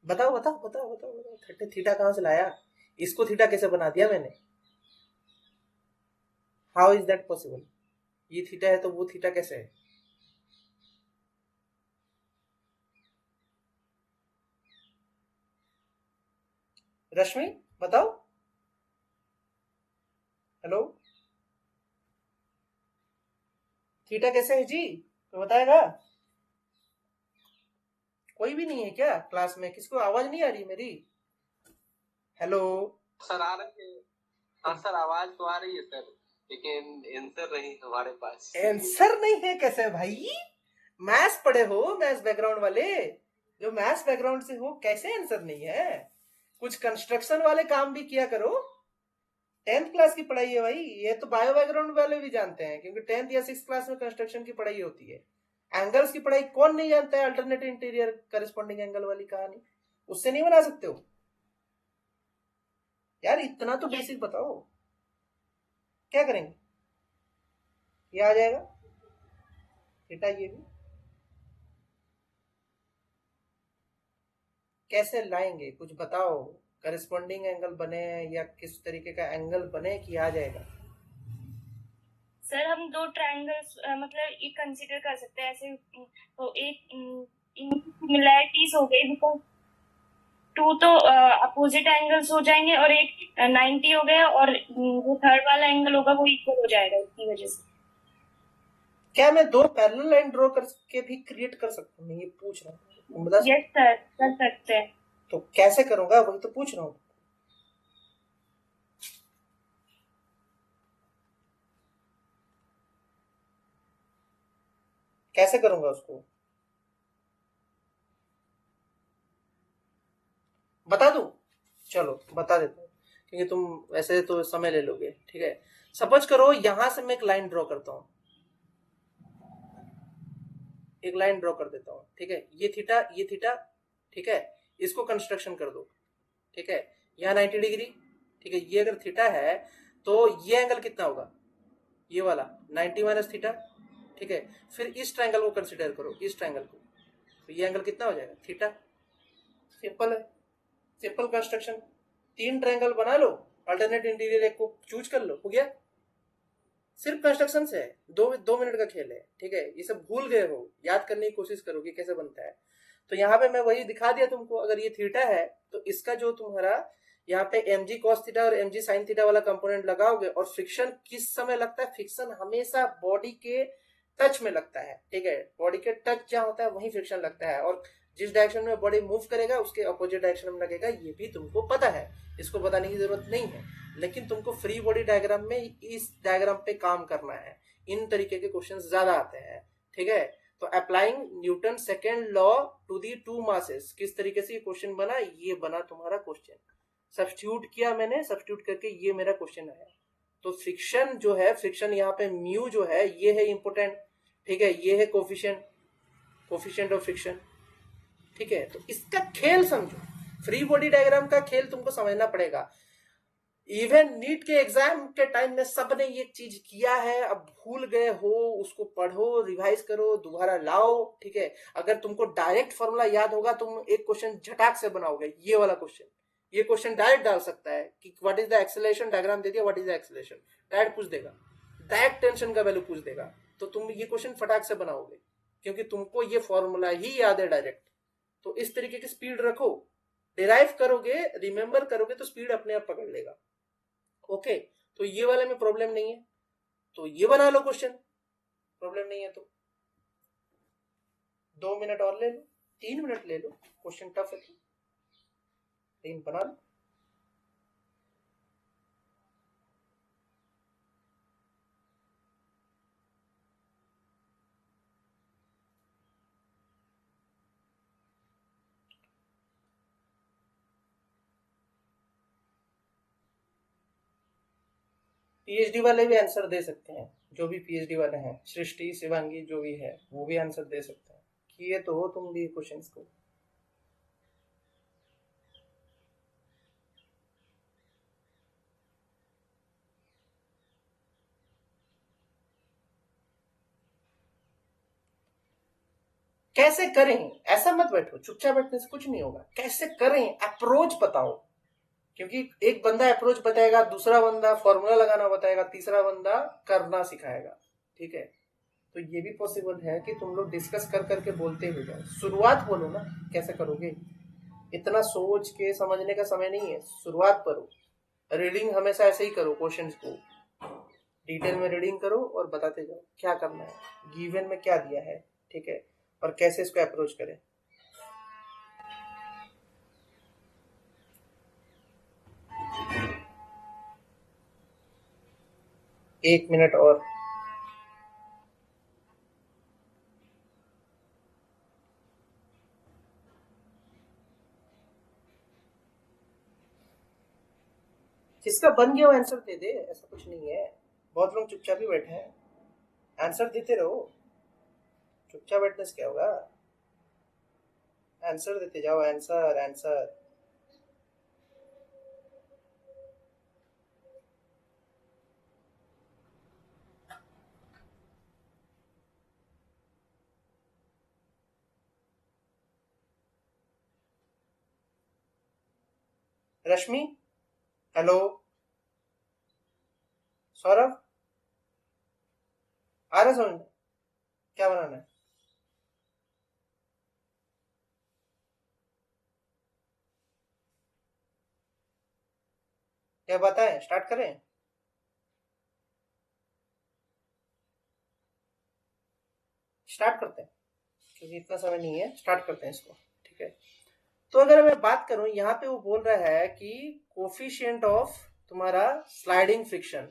बताओ बताओ बताओ बताओ बताओ। थीटा कहां से लाया? इसको थीटा कैसे बना दिया मैंने? How is that possible? ये थीटा है तो वो थीटा कैसे है? रश्मि बताओ। हेलो, थीटा कैसे है जी? तो बताएगा? कोई भी नहीं है क्या क्लास में? किसको आवाज नहीं आ रही मेरी? हेलो सर आ रही है। हाँ सर आवाज तो आ रही है सर, लेकिन आंसर नहीं हमारे पास। आंसर नहीं है कैसे भाई? मैथ्स पढ़े हो, मैथ्स बैकग्राउंड वाले, जो मैथ्स बैकग्राउंड से हो, कैसे आंसर नहीं है? कुछ कंस्ट्रक्शन वाले काम भी किया करो। 10th क्लास की पढ़ाई है भाई, ये तो बायो बैकग्राउंड वाले भी जानते हैं, क्योंकि 10th या 6th क्लास में कंस्ट्रक्शन की पढ़ाई होती है। एंगल्स की पढ़ाई कौन नहीं जानता है? अल्टरनेटिव इंटीरियर करस्पॉन्डिंग एंगल वाली कहानी उससे नहीं बना सकते हो यार? इतना तो बेसिक बताओ। क्या करेंगे? ये आ जाएगा थीटा, ये भी कैसे लाएंगे? कुछ बताओ। करस्पॉन्डिंग एंगल बने या किस तरीके का एंगल बने कि आ जाएगा? सर हम दो ट्रायंगल्स मतलब ये कंसीडर कर सकते हैं ऐसे, तो एक इनकी सिमिलैरिटीज हो गई, बिकॉज टू तो अपोजिट एंगल्स हो जाएंगे, और एक 90 हो गया, और जो थर्ड वाला एंगल होगा वो इक्वल हो जाएगा इसकी वजह से। क्या मैं दो पैरेलल लाइन ड्रॉ करके भी क्रिएट कर सकता हूँ? मैं ये पूछ रहा हूँ, बता। यस सर, कर सकते हैं। तो कैसे करूंगा वही तो पूछ रहा हूँ। कैसे करूंगा उसको? बता दूं? चलो बता देता हूँ, क्योंकि तुम वैसे तो समय ले लोगे। ठीक है, सपोज करो यहां से मैं एक लाइन ड्रॉ करता हूं, एक लाइन ड्रॉ कर देता हूं। ठीक है, ये थीटा, ये थीटा। ठीक है, इसको कंस्ट्रक्शन कर दो। ठीक है, यहाँ 90 डिग्री। ठीक है, ये अगर थीटा है तो ये एंगल कितना होगा? ये वाला 90 माइनस थीटा। ठीक है, फिर इस ट्रायंगल को कंसिडर करो, इस ट्रायंगल को, तो ये एंगल कितना हो जाएगा? थीटा। सिंपल है, सिंपल कंस्ट्रक्शन। 3 ट्रायंगल बना लो, अल्टरनेट इंटीरियर एक को चूज कर लो, हो गया। सिर्फ कंस्ट्रक्शन से है, 2 मिनट का खेल है। ठीक है, ये सब भूल गए हो, याद करने की कोशिश करो कि कैसे बनता है। तो यहाँ पे मैं वही दिखा दिया तुमको। अगर ये थीटा है तो इसका जो तुम्हारा यहाँ पे mg cos थीटा और mg sin थीटा वाला कंपोनेंट लगाओगे, और फ्रिक्शन किस समय लगता है? फ्रिक्शन हमेशा बॉडी के टच में लगता है। ठीक है, बॉडी के टच जहाँ होता है वहीं फ्रिक्शन लगता है, और जिस डायरेक्शन में बॉडी मूव करेगा उसके अपोजिट डायरेक्शन में लगेगा। ये भी तुमको पता है, इसको बताने की जरूरत नहीं है। लेकिन तुमको फ्री बॉडी डायग्राम में इस डायग्राम पे काम करना है। इन तरीके के क्वेश्चन ज्यादा आते हैं। ठीक है, तो applying Newton second law to the two masses, किस तरीके से ये क्वेश्चन बना? ये बना तुम्हारा क्वेश्चन। सब्स्टिट्यूट किया मैंने, सब्स्टिट्यूट करके ये मेरा क्वेश्चन आया। तो फ्रिक्शन जो है, फ्रिक्शन यहाँ पे म्यू जो है ये है इंपोर्टेंट। ठीक है, ये है कोफिशिएंट, कोफिशिएंट ऑफ फ्रिक्शन। ठीक है, तो इसका खेल समझो, फ्री बॉडी डायग्राम का खेल तुमको समझना पड़ेगा। इवन नीट के एग्जाम के टाइम में सबने ये चीज किया है, अब भूल गए हो, उसको पढ़ो, रिवाइज करो, दोबारा लाओ। ठीक है, अगर तुमको डायरेक्ट फॉर्मूला याद होगा, तुम एक क्वेश्चन झटाक से बनाओगे। ये वाला क्वेश्चन, ये क्वेश्चन डायरेक्ट डाल सकता है कि what is the acceleration, diagram दे दिया, what is the acceleration, direct पूछ देगा, डायरेक्ट टेंशन का वैल्यू पूछ देगा। तो तुम ये क्वेश्चन फटाक से बनाओगे, क्योंकि तुमको ये फॉर्मूला ही याद है डायरेक्ट। तो इस तरीके की स्पीड रखो, डिराइव करोगे, रिमेंबर करोगे, तो स्पीड अपने आप पकड़ लेगा। ओके, तो ये वाले में प्रॉब्लम नहीं है, तो ये बना लो क्वेश्चन, प्रॉब्लम नहीं है तो 2 मिनट और ले लो, 3 मिनट ले लो, क्वेश्चन टफ है तो 3 बना लो। पीएचडी वाले भी आंसर दे सकते हैं, जो भी पीएचडी वाले हैं, सृष्टि, शिवांगी, जो भी है वो भी आंसर दे सकते हैं। किए तो हो तुम भी क्वेश्चंस को। कैसे करें? ऐसा मत बैठो, चुपचाप बैठने से कुछ नहीं होगा। कैसे करें, अप्रोच बताओ, क्योंकि एक बंदा अप्रोच बताएगा, दूसरा बंदा फॉर्मूला लगाना बताएगा, तीसरा बंदा करना सिखाएगा। ठीक है, तो ये भी पॉसिबल है कि तुम लोग डिस्कस कर करके बोलते हो जाओ। शुरुआत बोलो ना, कैसे करोगे? इतना सोच के समझने का समय नहीं है, शुरुआत करो। रीडिंग हमेशा ऐसे ही करो क्वेश्चंस को, डिटेल में रीडिंग करो और बताते जाओ क्या करना है, गिवन में क्या दिया है, ठीक है, और कैसे इसको अप्रोच करें। एक मिनट और। जिसका बन गया वो आंसर दे दे, ऐसा कुछ नहीं है। बहुत लोग चुपचाप ही बैठे हैं, आंसर देते रहो। चुपचाप बैठने से क्या होगा, आंसर देते जाओ, आंसर आंसर। रश्मि, हेलो, सौरभ, आ रहा समझ में क्या बनाना है? क्या बताएं, स्टार्ट करें? स्टार्ट करते हैं क्योंकि इतना समय नहीं है, स्टार्ट करते हैं इसको, ठीक है। तो अगर मैं बात करूं, यहाँ पे वो बोल रहा है कि कोफिशिएंट ऑफ तुम्हारा sliding friction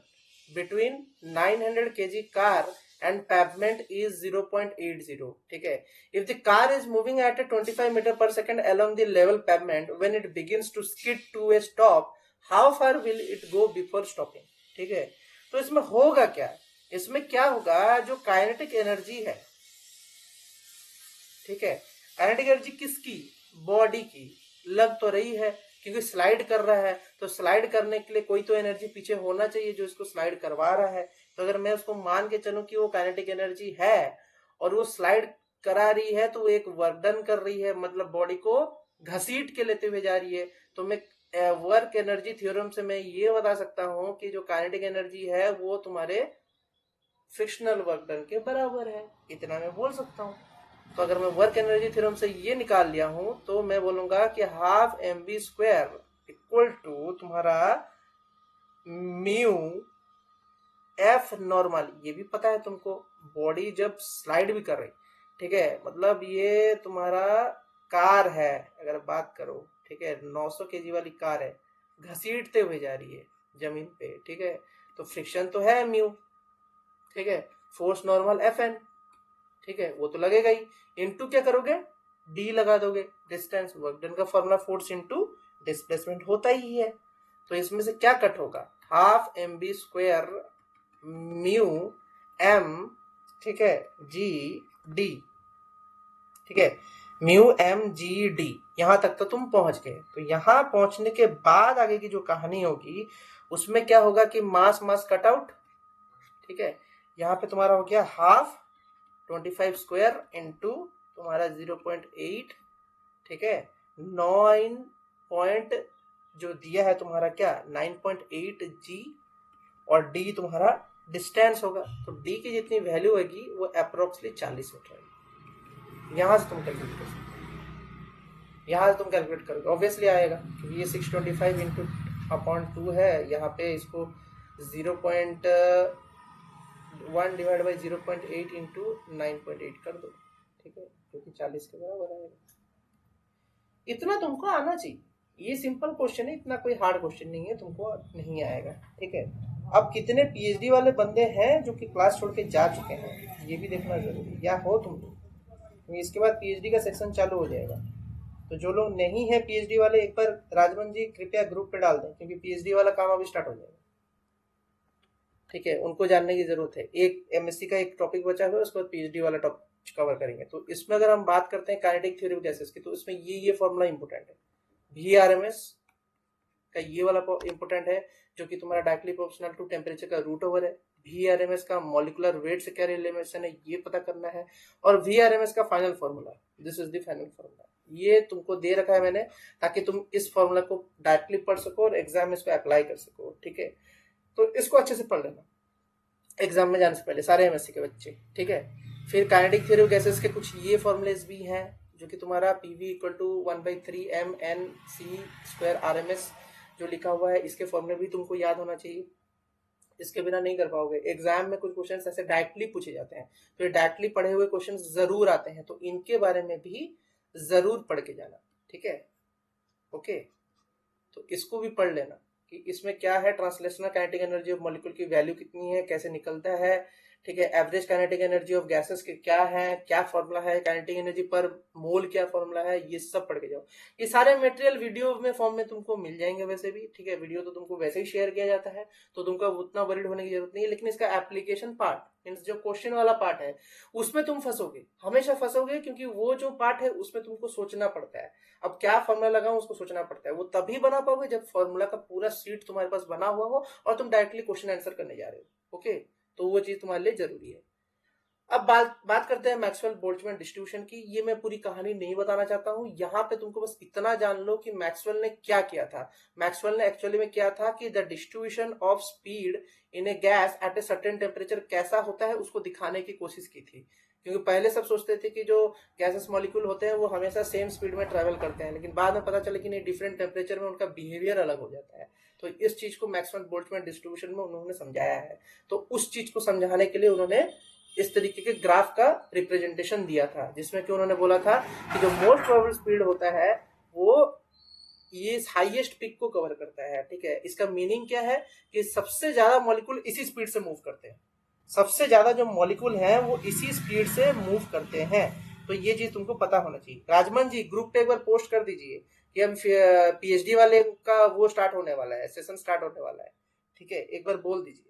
between 900 kg car and pavement is 0.80, ठीक है। If the car is moving at 25 metre per second along the level pavement, when it begins to skid to a stop, how far will it go before stopping, ठीक है। तो इसमें होगा क्या, इसमें क्या होगा, जो काइनेटिक एनर्जी है, ठीक है, काइनेटिक एनर्जी किसकी, बॉडी की लग तो रही है क्योंकि स्लाइड कर रहा है, तो स्लाइड करने के लिए कोई तो एनर्जी पीछे होना चाहिए जो इसको स्लाइड करवा रहा है। तो अगर मैं उसको मान के चलूं कि वो काइनेटिक एनर्जी है और वो स्लाइड करा रही है, तो वो एक वर्क डन कर रही है, मतलब बॉडी को घसीट के लेते हुए जा रही है। तो मैं वर्क एनर्जी थ्योरम से मैं ये बता सकता हूं कि जो काइनेटिक एनर्जी है वो तुम्हारे फ्रिक्शनल वर्क डन के बराबर है, इतना मैं बोल सकता हूं। तो अगर मैं वर्क एनर्जी थ्योरम से ये निकाल लिया हूं तो मैं बोलूंगा कि half mv square equal to तुम्हारा म्यू एफ नॉर्मल। ये भी पता है तुमको, बॉडी जब स्लाइड भी कर रही, ठीक है, मतलब ये तुम्हारा कार है अगर बात करो, ठीक है, 900 kg वाली कार है, घसीटते हुए जा रही है जमीन पे, ठीक है, तो फ्रिक्शन तो है म्यू, ठीक है, फोर्स नॉर्मल एफ एन, ठीक है, वो तो लगेगा ही। इनटू क्या करोगे, डी लगा दोगे, डिस्टेंस, वर्क डन का फॉर्मूला फोर्स इनटू डिस्प्लेसमेंट होता ही है। तो इसमें से क्या कट होगा, half mv square mu M, ठीक है, जी डी, ठीक है, म्यू एम जी डी। यहां तक तो तुम पहुंच गए। तो यहां पहुंचने के बाद आगे की जो कहानी होगी उसमें क्या होगा कि मास मास कट आउट, ठीक है, यहाँ पे तुम्हारा हो गया हाफ 25 स्क्वायर इंटू तुम्हारा 0.8, ठीक है, 9 पॉइंट जो दिया है तुम्हारा क्या 9.8 जी, और डी तुम्हारा डिस्टेंस होगा। तो डी की जितनी वैल्यू होगी वो अप्रोक्सीमेटली 40 मीटर है। यहां से तुम कैलकुलेट कर सकते हो, यहां से तुम कैलकुलेट करोगे, ऑब्वियसली आएगा क्योंकि ये 625 इंटू अपॉन 2 है, यहाँ पे इसको 0.1 डिवाइड बाई 0.8 इंटू 9.8 कर दो, ठीक है, क्योंकि 40 के बराबर आएगा। इतना तुमको आना चाहिए, ये सिंपल क्वेश्चन है, इतना कोई हार्ड क्वेश्चन नहीं है, तुमको नहीं आएगा, ठीक है। अब कितने पीएचडी वाले बंदे हैं जो कि क्लास छोड़ के जा चुके हैं ये भी देखना जरूरी, या हो तुम लोग, क्योंकि इसके बाद पीएचडी का सेक्शन चालू हो जाएगा। तो जो लोग नहीं है पीएचडी वाले, एक बार राजमन जी कृपया ग्रुप पे डाल दें, क्योंकि पीएचडी वाला काम अभी स्टार्ट हो जाएगा, ठीक है, उनको जानने की जरूरत है। एक एमएससी का एक टॉपिक बचा हुआ है, उसके बाद पीएचडी वाला टॉपिक कवर करेंगे। तो इसमें अगर हम बात करते हैं काइनेटिक थ्योरी ऑफ गैसेस की, तो इसमें ये फॉर्मूला इंपोर्टेंट है, VRMS का ये वाला इंपोर्टेंट है, जो कि तुम्हारा डायरेक्टली प्रोपोर्शनल टू टेम्परेचर का रूट ओवर है। VRMS का मॉलिकुलर वेट से क्या रिलेशन है ये पता करना है, और VRMS का final formula, this is the final formula, ये तुमको दे रखा है मैंने, ताकि तुम इस फॉर्मूला को डायरेक्टली पढ़ सको और एग्जाम में इसको अप्लाई कर सको, ठीक है। तो इसको अच्छे से पढ़ लेना एग्जाम में जाने से पहले, सारे एमएससी के बच्चे, ठीक है। फिर काइनेटिक थ्योरी ऑफ गैसेस के कुछ ये फॉर्मूलेज भी हैं, जो कि तुम्हारा PV equal to 1/3 MnC² RMS जो लिखा हुआ है, इसके फॉर्मूले भी तुमको याद होना चाहिए। इसके बिना नहीं कर पाओगे। एग्जाम में कुछ क्वेश्चन ऐसे डायरेक्टली पूछे जाते हैं, तो ये डायरेक्टली पढ़े हुए क्वेश्चन जरूर आते हैं, तो इनके बारे में भी जरूर पढ़ के जाना, ठीक है। ओके, तो इसको भी पढ़ लेना कि इसमें क्या है, translational kinetic energy of molecule की वैल्यू कितनी है, कैसे निकलता है, ठीक है। Average kinetic energy of gases के क्या है, क्या फॉर्मूला है, काइनेटिक एनर्जी पर मोल क्या फॉर्मूला है, ये सब पढ़ के जाओ। ये सारे मटेरियल वीडियो में फॉर्म में तुमको मिल जाएंगे वैसे भी, ठीक है। वीडियो तो तुमको वैसे ही शेयर किया जाता है, तो तुमको उतना वरीड होने की जरूरत नहीं है, लेकिन इसका एप्लीकेशन पार्ट मीन्स जो क्वेश्चन वाला पार्ट है उसमें तुम फंसोगे, हमेशा फंसोगे, क्योंकि वो जो पार्ट है उसमें तुमको सोचना पड़ता है। अब क्या फॉर्मूला लगाऊं उसको सोचना पड़ता है, वो तभी बना पाओगे जब फॉर्मूला का पूरा सीट तुम्हारे पास बना हुआ हो और तुम डायरेक्टली क्वेश्चन आंसर करने जा रहे हो। ओके, तो वो चीज तुम्हारे लिए जरूरी है। अब बात करते हैं मैक्सवेल बोल्ट्जमैन डिस्ट्रीब्यूशन की। ये मैं पूरी कहानी नहीं बताना चाहता हूं, यहाँ पे तुमको बस इतना जान लो कि मैक्सवेल ने क्या किया था। मैक्सवेल ने एक्चुअली में क्या था कि the distribution of speed in A gas at a certain temperature कैसा होता है उसको दिखाने की कोशिश की थी। क्योंकि पहले सब सोचते थे कि जो गैसेस मॉलिक्यूल होते हैं वो हमेशा सेम स्पीड में ट्रेवल करते हैं, लेकिन बाद में पता चला कि नहीं, डिफरेंट टेम्परेचर में उनका बिहेवियर अलग हो जाता है। तो इस चीज को मैक्सवेल बोल्ट्जमैन डिस्ट्रीब्यूशन में उन्होंने समझाया है। तो उस चीज को समझाने के लिए उन्होंने इस तरीके के ग्राफ का रिप्रेजेंटेशन दिया था, जिसमें कि उन्होंने बोला था कि जो मोस्ट प्रोबेबल स्पीड होता है वो ये हाईएस्ट पिक को कवर करता है, ठीक है। इसका मीनिंग क्या है कि सबसे ज्यादा मॉलिक्यूल इसी स्पीड से मूव करते हैं, सबसे ज्यादा जो मॉलिक्यूल हैं वो इसी स्पीड से मूव करते हैं। तो ये चीज तुमको पता होना चाहिए। राजमन जी ग्रुप पे एक बार पोस्ट कर दीजिए कि हम पीएचडी वाले का वो स्टार्ट होने वाला है, सेशन स्टार्ट होने वाला है, ठीक है, एक बार बोल दीजिए।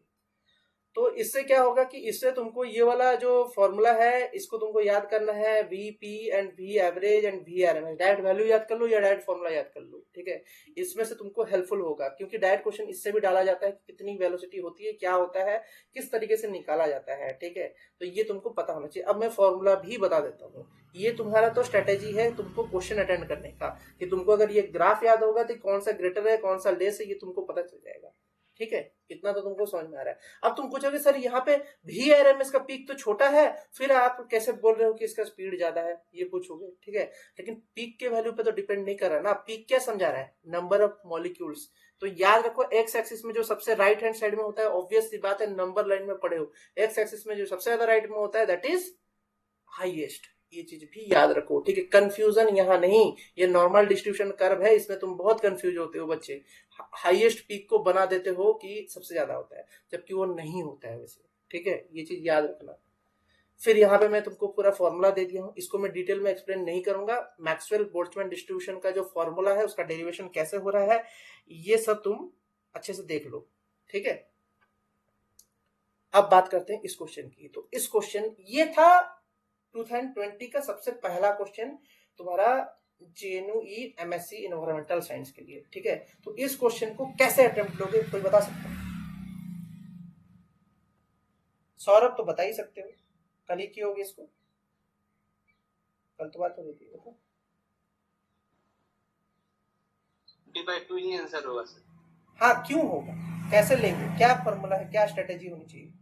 तो इससे क्या होगा कि इससे तुमको ये वाला जो फॉर्मूला है इसको तुमको याद करना है, V P and V average and V R M S. Direct value याद कर लो या डायरेक्ट फॉर्मूला याद कर लो, ठीक है। इसमें से तुमको हेल्पफुल होगा, क्योंकि डायरेक्ट क्वेश्चन इससे भी डाला जाता है कि कितनी वेलोसिटी होती है, क्या होता है, किस तरीके से निकाला जाता है, ठीक है। तो ये तुमको पता होना चाहिए। अब मैं फॉर्मूला भी बता देता हूँ। ये तुम्हारा तो स्ट्रेटेजी है तुमको क्वेश्चन अटेंड करने का, कि तुमको अगर ये ग्राफ याद होगा तो कौन सा ग्रेटर है कौन सा लेस है ये तुमको पता चल जाएगा, ठीक है। इतना तो तुमको समझ में आ रहा है। अब तुम पूछोगे सर यहाँ पे VRMS का पीक तो छोटा है, फिर आप कैसे बोल रहे हो कि इसका स्पीड ज्यादा है, ये पूछोगे, ठीक है। लेकिन पीक के वैल्यू पे तो डिपेंड नहीं कर रहा ना। पीक क्या समझा रहा है, नंबर ऑफ मॉलिक्यूल्स। तो याद रखो एक्स एक्सिस में जो सबसे राइट हैंड साइड में होता है, ऑब्वियस सी बात है, नंबर लाइन में पढ़े हो, एक्स एक्सिस में जो सबसे ज्यादा राइट में होता है दैट इज हाईएस्ट। ये चीज भी याद रखो, ठीक है। कंफ्यूजन यहाँ नहीं, ये नॉर्मल डिस्ट्रीब्यूशन कर्व है, इसमें तुम बहुत कंफ्यूज होते हो बच्चे। हाईएस्ट पीक को बना देते हो कि सबसे ज्यादा होता है, जबकि वो नहीं होता है वैसे, ठीक है। ये चीज याद रखना। फिर यहाँ पे मैं तुमको पूरा फॉर्मूला दे दिया हूँ, इसको मैं डिटेल में एक्सप्लेन नहीं करूंगा। मैक्सवेल बोल्ट्जमैन डिस्ट्रीब्यूशन का जो फॉर्मूला है उसका डेरिवेशन कैसे हो रहा है ये सब तुम अच्छे से देख लो, ठीक है। अब बात करते हैं इस क्वेश्चन की। तो इस क्वेश्चन ये था 2020 का सबसे पहला क्वेश्चन तुम्हारा JNUE MSc इन्वायरमेंटल साइंस के लिए, ठीक है। तो इस क्वेश्चन को कैसे अटेम्प्ट लोगे, कोई बता सकता है? सौरभ तो बता ही सकते हो, कल ही किए होगे इसको, कल तो बात हो रही थी। D/2 ही आंसर होगा सर। हाँ, क्यों होगा, कैसे लेंगे, क्या फॉर्मूला है, क्या स्ट्रेटेजी होनी चाहिए?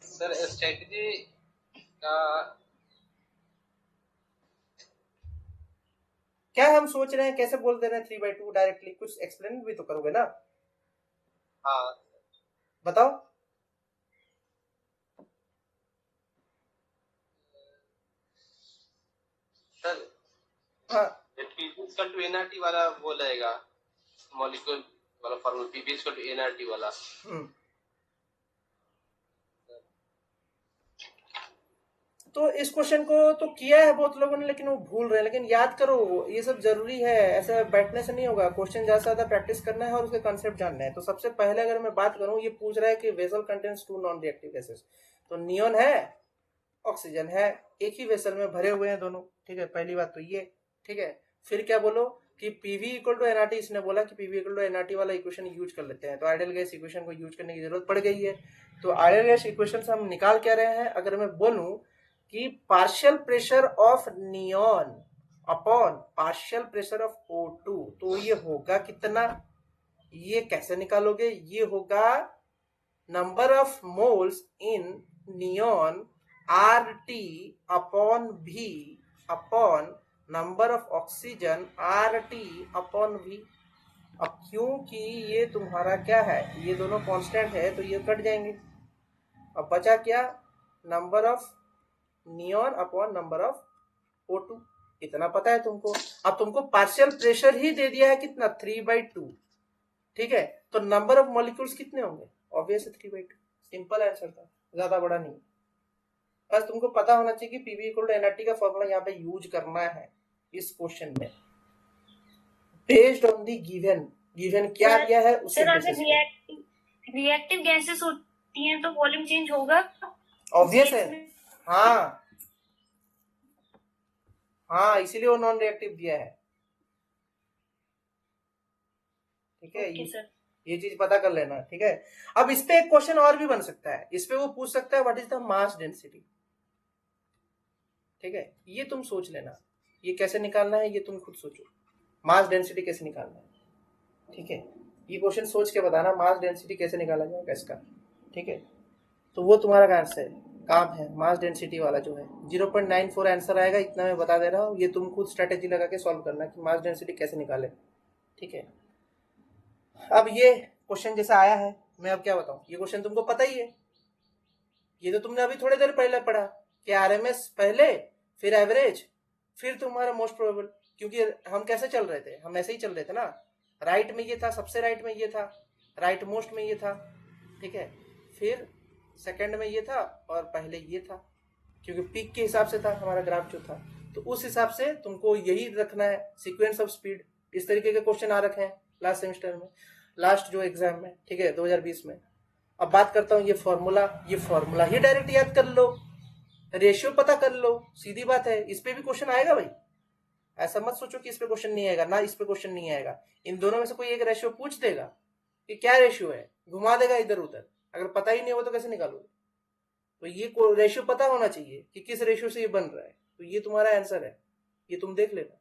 सर स्ट्रेटेजी का क्या हम सोच रहे हैं, कैसे बोल दे रहे हैं 3/2 डायरेक्टली, कुछ एक्सप्लेन भी तो करोगे ना। हाँ बताओ। सर, हाँ, P=NRT वाला वो लगेगा, मॉलिक्यूल वाला फॉर्मूला P=NRT वाला। तो इस क्वेश्चन को तो किया है बहुत लोगों ने, लेकिन वो भूल रहे हैं। लेकिन याद करो, ये सब जरूरी है, ऐसे बैठने से नहीं होगा। क्वेश्चन ज्यादा से ज्यादा प्रैक्टिस करना है और उसके कंसेप्ट जानना है। तो सबसे पहले अगर मैं बात करूं, ये पूछ रहा है कि vessel contains 2 non reactive gases. तो नियोन है, ऑक्सीजन है, एक ही वेसल में भरे हुए हैं दोनों, ठीक है। पहली बात तो ये, ठीक है। फिर क्या बोलो कि PV=NRT, इसने बोला कि PV=NRT वाला इक्वेशन यूज कर लेते हैं। तो आइडियल गैस इक्वेशन को यूज करने की जरूरत पड़ गई है। तो आइडियल गैस इक्वेशन से हम निकाल क्या रहे हैं, अगर मैं बोलूं कि partial pressure of neon upon partial pressure of O2, तो ये होगा कितना, ये कैसे निकालोगे, ये होगा number of moles in neon RT upon V upon number of oxygen RT upon V। अब क्योंकि ये तुम्हारा क्या है, ये दोनों कांस्टेंट है तो ये कट जाएंगे। अब बचा क्या, number of neon upon number of O2, इतना पता है तुमको। अब तुमको पार्शियल प्रेशर ही दे दिया है कितना, 3/2, ठीक है। तो नंबर ऑफ मॉलिक्यूल्स कितने होंगे, ऑब्वियस 3/2, सिंपल आंसर था, ज्यादा बड़ा नहीं। बस तुमको पता होना चाहिए कि PV इक्वल टू nRT का फॉर्मूला यहाँ पे यूज करना है इस क्वेश्चन में, बेस्ड ऑन दी गिवन क्या दिया है उसे सर बेसिस अगर रिएक्टिव गैसेस होती हैं तो वॉल्यूम चेंज होगा, ऑब्वियस है। हाँ हाँ, इसीलिए वो नॉन रिएक्टिव दिया है, ठीक है। Okay sir. ये चीज पता कर लेना, ठीक है। अब इस पे एक क्वेश्चन और भी बन सकता है, इस पे वो पूछ सकता है what is the mass density, ठीक है। ये तुम सोच लेना, ये कैसे निकालना है ये तुम खुद सोचो, मास डेंसिटी कैसे निकालना है, ठीक है। ये क्वेश्चन सोच के बताना मास डेंसिटी कैसे निकाला जाएगा इसका, ठीक है। तो वो तुम्हारा आंसर काम है, मास डेंसिटी वाला जो है 0.94 आंसर आएगा, इतना मैं बता दे रहा हूँ। ये तुम खुद स्ट्रेटेजी लगा के सॉल्व करना कि मास डेंसिटी कैसे निकाले, ठीक है। अब ये क्वेश्चन जैसा आया है, मैं अब क्या बताऊं, ये क्वेश्चन तुमको पता ही है, ये तो तुमने अभी थोड़ी देर पहले पढ़ा कि RMS पहले, फिर एवरेज, फिर तुम्हारा मोस्ट प्रोबेबल। क्योंकि हम कैसे चल रहे थे, हम ऐसे ही चल रहे थे ना, राइट में ये था, सबसे राइट में ये था, राइट मोस्ट में ये था, ठीक है, फिर सेकंड में ये था और पहले ये था, क्योंकि पीक के हिसाब से था हमारा ग्राफ जो था। तो उस हिसाब से तुमको यही रखना है, सीक्वेंस ऑफ स्पीड। इस तरीके के क्वेश्चन आ रखे हैं लास्ट सेमेस्टर में, लास्ट जो एग्जाम में, ठीक है, 2020 में। अब बात करता हूँ ये फॉर्मूला ही डायरेक्ट याद कर लो, रेशियो पता कर लो, सीधी बात है। इस पे भी क्वेश्चन आएगा भाई, ऐसा मत सोचो कि इस पे क्वेश्चन नहीं आएगा, ना इस पे क्वेश्चन नहीं आएगा। इन दोनों में से कोई एक रेशियो पूछ देगा कि क्या रेशियो है, घुमा देगा इधर उधर, अगर पता ही नहीं हो तो कैसे निकालोगे। तो ये रेशियो पता होना चाहिए कि किस रेशियो से ये बन रहा है, तो ये तुम्हारा आंसर है, ये तुम देख लेना,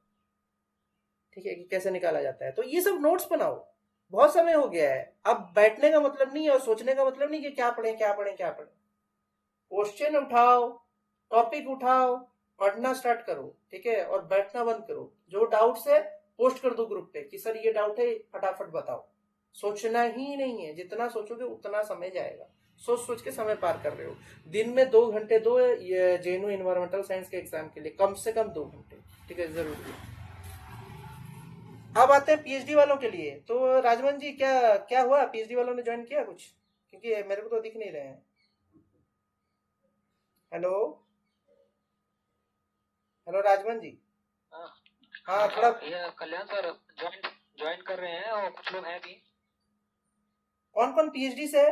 ठीक है, कि कैसे निकाला जाता है। तो ये सब नोट्स बनाओ, बहुत समय हो गया है, अब बैठने का मतलब नहीं है और सोचने का मतलब नहीं कि क्या पढ़े क्या पढ़े क्या पढ़े। क्वेश्चन उठाओ, टॉपिक उठाओ, पढ़ना स्टार्ट करो, ठीक है, और बैठना बंद करो। जो डाउट्स है पोस्ट कर दो ग्रुप पे कि सर ये डाउट है, फटाफट बताओ। सोचना ही नहीं है, जितना सोचोगे उतना समय जाएगा, सोच सोच के समय पार कर रहे हो। दिन में 2 घंटे दो JNU एनवायरमेंटल साइंस के एग्जाम के लिए, कम से कम 2 घंटे, ठीक है, जरूरी। अब आते हैं PhD वालों के लिए। तो राजमन जी क्या क्या हुआ, PhD वालों ने ज्वाइन किया कुछ, क्योंकि मेरे को तो दिख नहीं रहे हैं। हेलो हेलो राजमन जी। हाँ थोड़ा, ये कल्याण सर ज्वाइन कर रहे हैं और कुछ लोग हैं भी। कौन कौन PhD से है?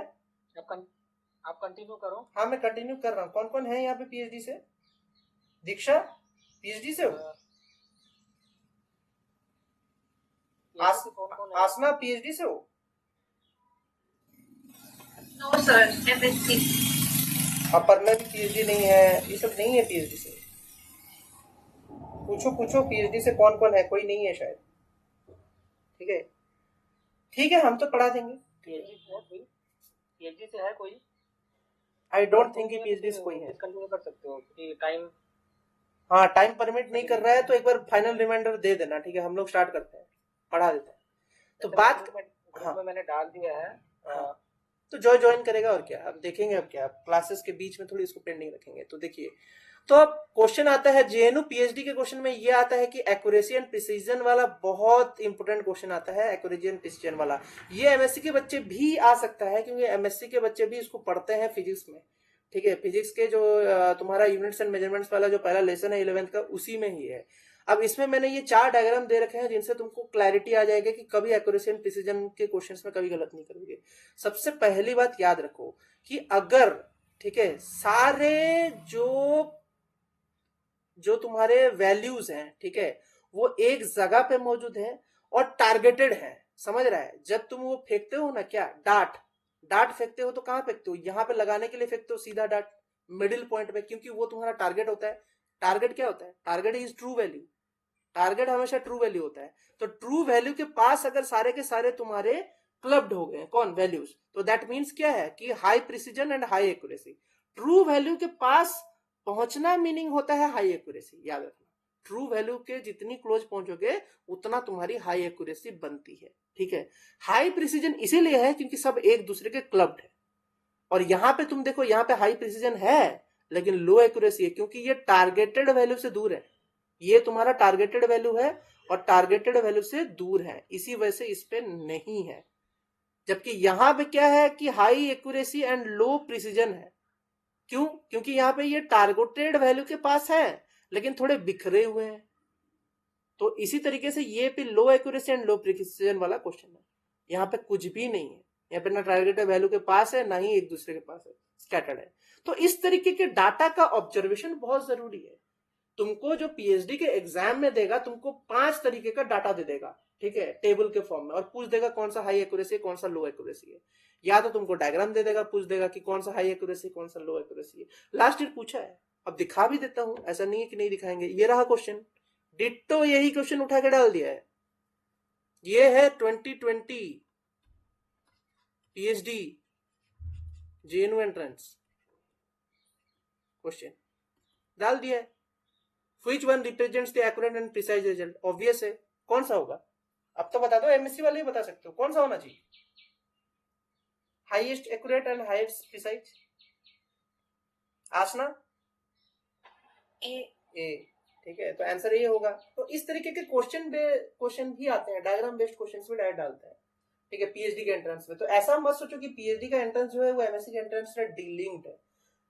आप कंटिन्यू करो। हाँ मैं कंटिन्यू कर रहा हूँ। कौन कौन है यहाँ पे PhD से? दीक्षा PhD से हो? आसना PhD से हो? No sir, MSc। अपर्णा भी PhD नहीं है, ये सब नहीं है PhD से। पूछो पूछो PhD से कौन कौन है, कोई नहीं है शायद, ठीक है, ठीक है, हम तो पढ़ा देंगे। PhD से है कोई? आई डोंट थिंक कि PhD से कोई है। कंटिन्यू कर सकते हो कि टाइम, हाँ टाइम परमिट नहीं कर रहा है तो एक बार फाइनल रिमाइंडर दे देना, ठीक है, हम लोग स्टार्ट करते हैं, पढ़ा देते हैं। तो बात, हाँ मैंने डाल दिया है। हाँ, तो जो ज्वाइन करेगा और क्या, अब देखेंगे, अब क्या क्लासेस के बीच में थोड़ी इसको पेंडिंग रखेंगे। तो देखिए, तो अब क्वेश्चन आता है JNU PhD के क्वेश्चन में ये आता है कि एक्यूरेसी एंड प्रिसीजन वाला बहुत इंपॉर्टेंट क्वेश्चन आता है, एक्यूरेसी एंड प्रिसीजन वाला। ये MSc के बच्चे भी आ सकता है, क्योंकि MSc के बच्चे भी इसको पढ़ते हैं फिजिक्स में, ठीक है। फिजिक्स के जो तुम्हारा यूनिट्स एंड मेजरमेंट्स वाला जो पहला लेसन है 11th का, उसी में ही है। अब इसमें मैंने ये 4 डायग्राम दे रखे हैं जिनसे तुमको क्लैरिटी आ जाएगी कि कभी एक्यूरेसी एंड प्रिसीजन के क्वेश्चंस में कभी गलत नहीं करोगे। सबसे पहली बात याद रखो कि अगर, ठीक है, सारे जो तुम्हारे वैल्यूज हैं, ठीक है, वो एक जगह पे मौजूद है और टारगेटेड है, समझ रहा है। जब तुम वो फेंकते हो ना, क्या डाट फेंकते हो तो कहां फेंकते हो, यहाँ पे लगाने के लिए फेंकते हो सीधा डाट, मिडिल पॉइंट पे, क्योंकि वो तुम्हारा टारगेट होता है। टारगेट क्या होता है? Target is true value, target हमेशा ट्रू वैल्यू होता है। तो ट्रू वैल्यू के पास अगर सारे के सारे तुम्हारे क्लब्ड हो गए, कौन, वैल्यूज, तो दैट मीन्स क्या है कि high precision and high accuracy. True value के पास पहुंचना मीनिंग होता है हाई एक्यूरेसी, याद रखना। ट्रू वैल्यू के जितनी क्लोज पहुंचोगे उतना तुम्हारी हाई एक्यूरेसी बनती है। ठीक है, हाई प्रिसीजन इसीलिए है क्योंकि सब एक दूसरे के क्लब्ड है। और यहां पे तुम देखो, यहां पे हाई प्रिसीजन है लेकिन लो एक्यूरेसी है क्योंकि ये टारगेटेड वैल्यू से दूर है। ये तुम्हारा टारगेटेड वैल्यू है और टारगेटेड वैल्यू से दूर है, इसी वजह से इस पे नहीं है। जबकि यहां पे क्या है कि high accuracy and low precision है। क्यों? क्योंकि यहां पे ये टारगेटेड वैल्यू के पास है लेकिन थोड़े बिखरे हुए हैं। तो इसी तरीके से ये भी लो एक्यूरेसी एंड लो प्रिसीजन वाला क्वेश्चन है। यहाँ पे कुछ भी नहीं है, यहाँ पे ना टारगेटेड वैल्यू के पास है ना ही एक दूसरे के पास है, स्कैटर्ड है। तो इस तरीके के डाटा का ऑब्जर्वेशन बहुत जरूरी है। तुमको जो पीएचडी के एग्जाम में देगा, तुमको 5 तरीके का डाटा दे देगा, ठीक है, टेबल के फॉर्म में, और पूछ देगा कौन सा हाई एक्यूरेसी है, कौन सा लो एक्यूरेसी है। या तो तुमको डायग्राम दे देगा, पूछ देगा कि कौन सा हाई एक्यूरेसी, कौन सा लो एक्यूरेसी है। लास्ट ईयर पूछा है, अब दिखा भी देता हूं, ऐसा नहीं है कि नहीं दिखाएंगे। ये रहा क्वेश्चन, डिट्टो यही क्वेश्चन उठा के डाल दिया है। ये है 2020 पीएचडी जेएनयू एंट्रेंस क्वेश्चन, डाल दिया है। Which one represents the accurate and precise result? Obvious है, कौन सा होगा? अब तो बता दो, एमएससी वाले ही बता सकते हो कौन सा होना चाहिए। Highest accurate and highest precise, आसना ए, ठीक है, तो आंसर ये होगा। तो इस तरीके के क्वेश्चन भी आते हैं, डायग्राम बेस्ड क्वेश्चन भी डायरेक्ट डालते हैं, ठीक है, पीएचडी के एंट्रेंस में। तो ऐसा मत सोचो कि पीएचडी का एंट्रेंस जो है वो एमएससी के एंट्रेंस से डीलिंक्ड है,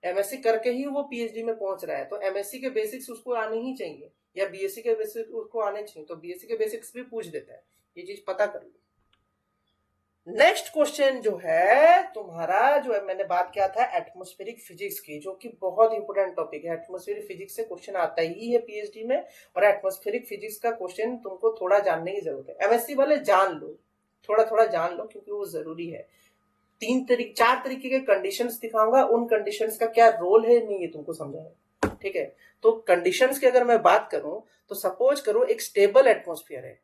एमएससी करके ही वो पीएचडी में पहुंच रहा है। तो एमएससी के बेसिक्स उसको आने ही चाहिए, या बीएससी के बेसिक्स उसको आने चाहिए। तो बीएससी के बेसिक्स भी पूछ देता है, ये चीज पता कर लो। नेक्स्ट क्वेश्चन जो है तुम्हारा, जो है मैंने बात किया था एटमॉस्फेरिक फिजिक्स की, जो कि बहुत इंपोर्टेंट टॉपिक है। एटमॉस्फेरिक फिजिक्स से क्वेश्चन आता ही है पीएचडी में, और एटमॉस्फेरिक फिजिक्स का क्वेश्चन तुमको थोड़ा जानने की जरूरत है। एमएससी वाले जान लो, थोड़ा थोड़ा जान लो, क्योंकि वो जरूरी है। 4 तरीके के कंडीशंस दिखाऊंगा, उन कंडीशंस का क्या रोल है नहीं ये तुमको समझाएगा, ठीक है। तो कंडीशंस की अगर मैं बात करूं तो सपोज करो एक स्टेबल एटमॉस्फेयर है।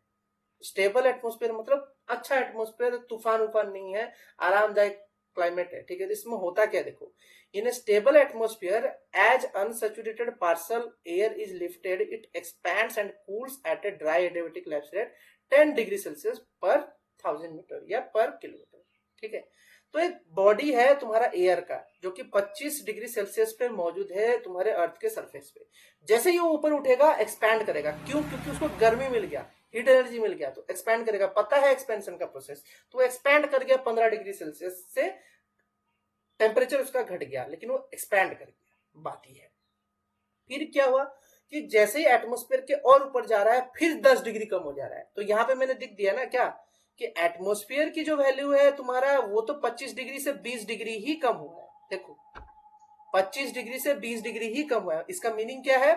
स्टेबल एटमॉस्फेयर मतलब अच्छा एटमॉस्फेयर, तूफान उफान नहीं है, आरामदायक क्लाइमेट है, ठीक है। इसमें होता क्या देखो, in stable atmosphere as unsaturated partial air is lifted it expands and cools at a dry adiabatic lapse rate 10 degree Celsius पर 1000 मीटर या पर किलोमीटर, ठीक है। तो एक बॉडी है तुम्हारा एयर का, जो कि 25 डिग्री सेल्सियस पे मौजूद है तुम्हारे अर्थ के सरफेस पे। जैसे ही वो ऊपर उठेगा एक्सपैंड करेगा, क्यों? क्योंकि उसको गर्मी मिल गया, हीट एनर्जी मिल गया, तो एक्सपैंड करेगा। पता है एक्सपेंशन का प्रोसेस, तो एक्सपैंड कर गया 15 डिग्री सेल्सियस से, टेम्परेचर उसका घट गया लेकिन वो एक्सपैंड कर गया, बात ही है। फिर क्या हुआ कि जैसे ही एटमॉस्फेयर के और ऊपर जा रहा है फिर 10 डिग्री कम हो जा रहा है। तो यहां पे मैंने दिख दिया ना क्या कि एटमॉस्फेयर की जो वैल्यू है तुम्हारा, वो तो 25 डिग्री से 20 डिग्री ही कम हुआ है। देखो 25 डिग्री से 20 डिग्री ही कम हुआ है। इसका मीनिंग क्या है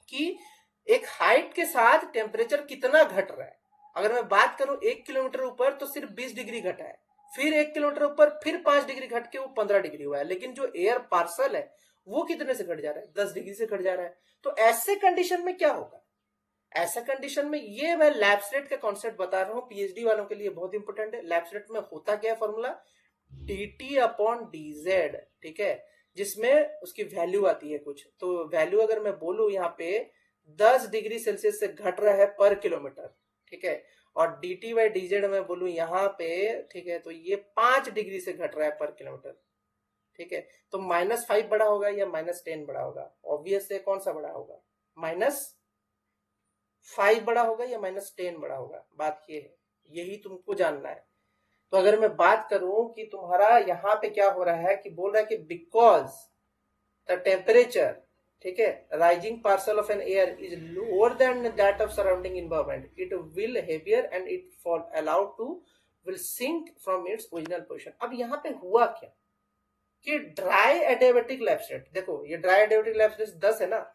कि एक हाइट के साथ टेम्परेचर कितना घट रहा है। अगर मैं बात करूं 1 किलोमीटर ऊपर तो सिर्फ 20 डिग्री घटा है, फिर 1 किलोमीटर ऊपर फिर 5 डिग्री घट के वो 15 डिग्री हुआ है। लेकिन जो एयर पार्सल है वो कितने से घट जा रहा है? 10 डिग्री से घट जा रहा है। तो ऐसे कंडीशन में क्या होगा? ऐसा कंडीशन में, ये मैं लैप्स रेट का कॉन्सेप्ट बता रहा हूं, पीएचडी वालों के लिए बहुत इंपॉर्टेंट है। लैप्स रेट में होता क्या है फॉर्मूला, dt/dz, ठीक है, जिसमें उसकी वैल्यू आती है कुछ। तो वैल्यू अगर मैं बोलूं यहाँ पे 10 डिग्री सेल्सियस से घट रहा है पर किलोमीटर, ठीक है, और dt/dz में बोलूं यहाँ पे, ठीक है, तो ये 5 डिग्री से घट रहा है पर किलोमीटर, ठीक है। तो -5 बड़ा होगा या -10 बड़ा होगा? ऑब्वियस है, कौन सा बड़ा होगा? -5 बड़ा होगा या -10 बड़ा होगा? बात ये है, यही तुमको जानना है। तो अगर मैं बात करूं कि तुम्हारा यहाँ पे क्या हो रहा है कि बोल रहा है कि बिकॉज द टेम्परेचर, ठीक है, rising parcel of an air is lower than that of surrounding environment, it will heavier and it fall allowed to will sink from its original position. अब यहाँ पे हुआ क्या कि ड्राई एडियाबैटिक लैप्स रेट, देखो ये ड्राई एडियाबैटिक लैप्स रेट 10 है ना,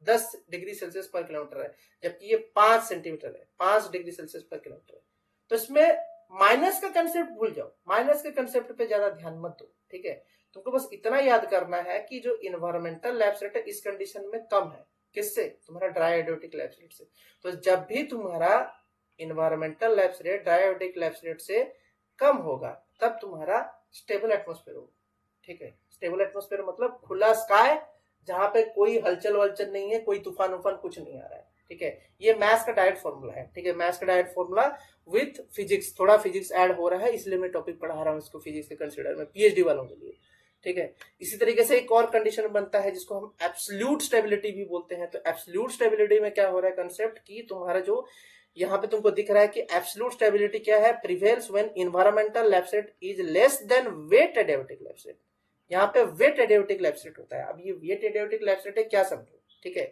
10 डिग्री सेल्सियस पर किलोमीटर है, जबकि ये 5 सेंटीमीटर है, 5 डिग्री सेल्सियस पर किलोमीटर है। तो इसमें माइनस का कंसेप्ट भूल जाओ, माइनस के कंसेप्ट पे ज्यादा ध्यान मत दो, ठीक है। तुमको बस इतना याद करना है कि जो इन्वायरमेंटल लैप्स रेट है इस कंडीशन में कम है, किससे? तुम्हारा ड्राई एडियाबैटिक लैप्स रेट से। तो जब भी तुम्हारा environmental lapse rate dry adiabatic lapse rate से कम होगा तब तुम्हारा स्टेबल एटमॉस्फेयर होगा, ठीक है। स्टेबल एटमॉस्फेयर मतलब खुला स्काई, जहां पे कोई हलचल वलचल नहीं है, कोई तूफान उफान कुछ नहीं आ रहा है, ठीक है। ये मैथ्स का डायरेक्ट फॉर्मूला है, ठीक है, मैथ्स का डायरेक्ट फॉर्मूला विथ फिजिक्स, थोड़ा फिजिक्स ऐड हो रहा है, इसलिए मैं टॉपिक पढ़ा रहा हूँ इसको फिजिक्स के कंसिडर में पीएचडी वालों के लिए, ठीक है। इसी तरीके से एक और कंडीशन बनता है जिसको हम एब्सोल्यूट स्टेबिलिटी भी बोलते हैं। तो एब्सोल्यूट स्टेबिलिटी में क्या हो रहा है कंसेप्ट कि तुम्हारा जो यहाँ पे तुमको दिख रहा है कि एब्सोल्यूट स्टेबिलिटी क्या है, prevails when environmental lapse rate is less than wet adiabatic lapse rate. यहाँ पे वेट एडियाबेटिक लैप्स रेट होता है। अब ये वेट एडियाबेटिक लैप्स रेट है क्या समझो, ठीक है,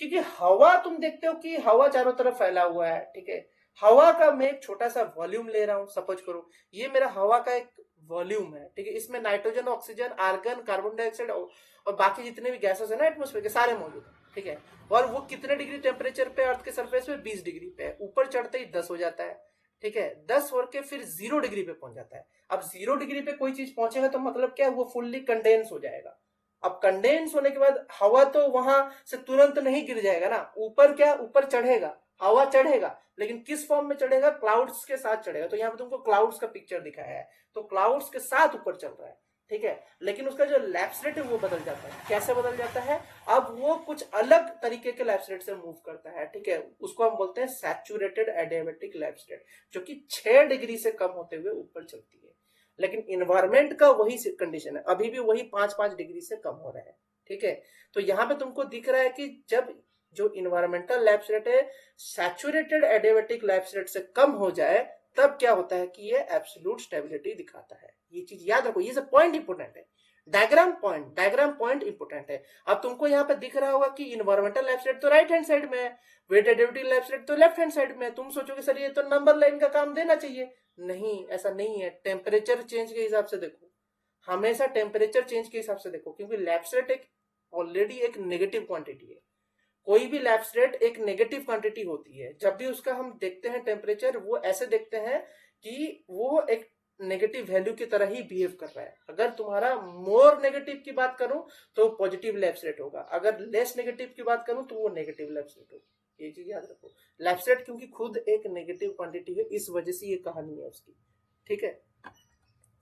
क्योंकि हवा तुम देखते हो कि हवा चारों तरफ फैला हुआ है, ठीक है। हवा का मैं एक छोटा सा वॉल्यूम ले रहा हूं, सपोज करो ये मेरा हवा का एक वॉल्यूम है, ठीक है। इसमें nitrogen, oxygen, argon, carbon dioxide और बाकी जितने भी गैसेस है ना एटमॉस्फेयर के, सारे मौजूद है, ठीक है। और वो कितने डिग्री टेम्परेचर पे अर्थ के सरफेस पे, 20 डिग्री पे, ऊपर चढ़ते ही 10 हो जाता है, ठीक है। 10 हो के फिर 0 डिग्री पे पहुंच जाता है। अब 0 डिग्री पे कोई चीज पहुंचेगा तो मतलब क्या है, वो फुल्ली कंडेंस हो जाएगा। अब कंडेंस होने के बाद हवा तो वहां से तुरंत नहीं गिर जाएगा ना, ऊपर क्या, ऊपर चढ़ेगा, हवा चढ़ेगा, लेकिन किस फॉर्म में चढ़ेगा, क्लाउड्स के साथ चढ़ेगा। तो यहाँ पे तुमको क्लाउड्स का पिक्चर दिखाया है, तो क्लाउड्स के साथ ऊपर चल रहा है, ठीक है। लेकिन उसका जो लैप्स रेट है वो बदल जाता है। कैसे बदल जाता है, अब वो कुछ अलग तरीके के लैप्स रेट से मूव करता है, ठीक है। उसको हम बोलते हैं सैचुरेटेड एडियाबेटिक लैप्स रेट, जो कि 6 डिग्री से कम होते हुए ऊपर चलती है। लेकिन इन्वायरमेंट का वही कंडीशन है, अभी भी वही 5-5 डिग्री से कम हो रहा है, ठीक है। तो यहाँ पे तुमको दिख रहा है कि जब जो इन्वायरमेंटल लैप्स रेट है सैचुरेटेड एडियाबेटिक लैप्स रेट से कम हो जाए, तब क्या होता है कि ये एब्सोल्यूट स्टेबिलिटी दिखाता है। ये चीज याद रखो, ये सब पॉइंट इंपोर्टेंट है। डायग्राम पॉइंट इंपोर्टेंट है। अब तुमको यहाँ पे दिख रहा होगा कि इन्वायरमेंटल लैप्स रेट तो राइट हैंड साइड में है, वेट एडियाबेटिक लैप्स रेट तो लेफ्ट हैंड साइड में है। तुम सोचोगे सर ये तो नंबर लाइन का काम देना चाहिए, नहीं, ऐसा नहीं है। टेम्परेचर चेंज के हिसाब से देखो, हमेशा टेम्परेचर चेंज के हिसाब से देखो, क्योंकि लैप्स रेट एक ऑलरेडी एक नेगेटिव क्वांटिटी है। कोई भी लैप्स रेट एक नेगेटिव क्वांटिटी होती है। जब भी उसका हम देखते हैं टेम्परेचर, वो ऐसे देखते हैं कि वो एक नेगेटिव वैल्यू की तरह ही बिहेव कर रहा है। अगर तुम्हारा मोर नेगेटिव की बात करूं तो पॉजिटिव लैप्स रेट होगा, अगर लेस नेगेटिव की बात करूं तो वो नेगेटिव लैप्स रेट होगा। ये चीज याद रखो, लैप्स रेट क्योंकि खुद एक नेगेटिव क्वांटिटी है, इस वजह से ये कहानी है उसकी, ठीक है।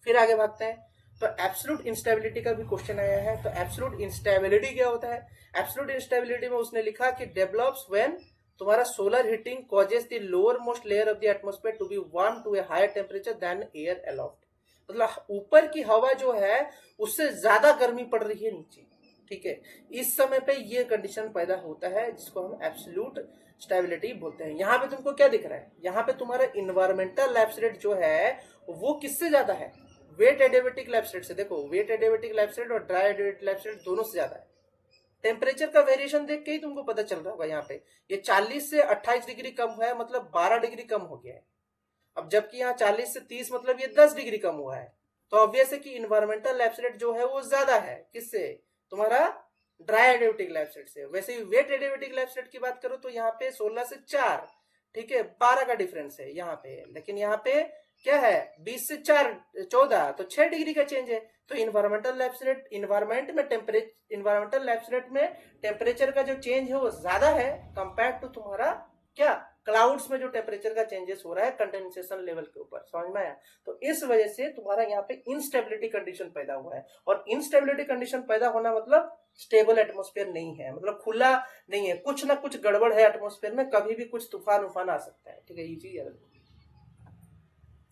फिर आगे भागते हैं। तो एब्सोल्यूट इंस्टेबिलिटी का भी क्वेश्चन आया है। तो एब्सोल्यूट इंस्टेबिलिटी क्या होता है, एब्सोल्यूट इंस्टेबिलिटी में उसने लिखा कि डेवलप्स व्हेन तुम्हारा solar heating causes the lower most layer of the atmosphere to be warm to a higher temperature than air aloft. मतलब ऊपर की हवा जो है उससे ज्यादा गर्मी पड़ रही है नीचे, ठीक है। इस समय पे ये कंडीशन पैदा होता है जिसको हम एब्सोल्यूट स्टेबिलिटी बोलते हैं। यहाँ पे तुमको क्या दिख रहा है, यहाँ पे तुम्हारा इन्वायरमेंटल लैप्स रेट जो है वो किससे ज्यादा है, वेट एडियाबेटिक लैप्स रेट से। देखो वेट एडियाबेटिक लैप्स रेट और ड्राई एडियाबेटिक लैप्स रेट दोनों से ज्यादा है। टेम्परेचर का वेरिएशन देख के ही तुमको पता चल रहा होगा, यहाँ पे ये 40 से 28 डिग्री कम हुआ है, मतलब 12 डिग्री कम हो गया है। अब जबकि यहाँ 40 से 30 मतलब ये 10 डिग्री कम हुआ है। तो ऑब्वियस है कि इन्वायरमेंटल लैप्स रेट जो है वो ज्यादा है, किससे, तुम्हारा ड्राई एडियाबेटिक लैप्स रेट से। वैसे ही वेट एडियाबेटिक लैप्स रेट की बात करो तो यहाँ पे 16 से 4, ठीक है, 12 का डिफरेंस है यहाँ पे। लेकिन यहाँ पे क्या है, 20 से 4 14, तो 6 डिग्री का चेंज है। तो environmental lapse rate, environmental lapse rate में टेम्परेचर का जो चेंज है वो ज्यादा है कंपेयर टू तुम्हारा क्या, क्लाउड्स में जो टेम्परेचर का चेंजेस हो रहा है कंडेंसेशन लेवल के ऊपर। समझ में आया। तो इस वजह से तुम्हारा यहाँ पे इनस्टेबिलिटी कंडीशन पैदा हुआ है। और इनस्टेबिलिटी कंडीशन पैदा होना मतलब स्टेबल एटमॉस्फेयर नहीं है, मतलब खुला नहीं है, कुछ ना कुछ गड़बड़ है एटमॉस्फेयर में, कभी भी कुछ तूफान उफान आ सकता है, ठीक है। ये चीज याद रखो।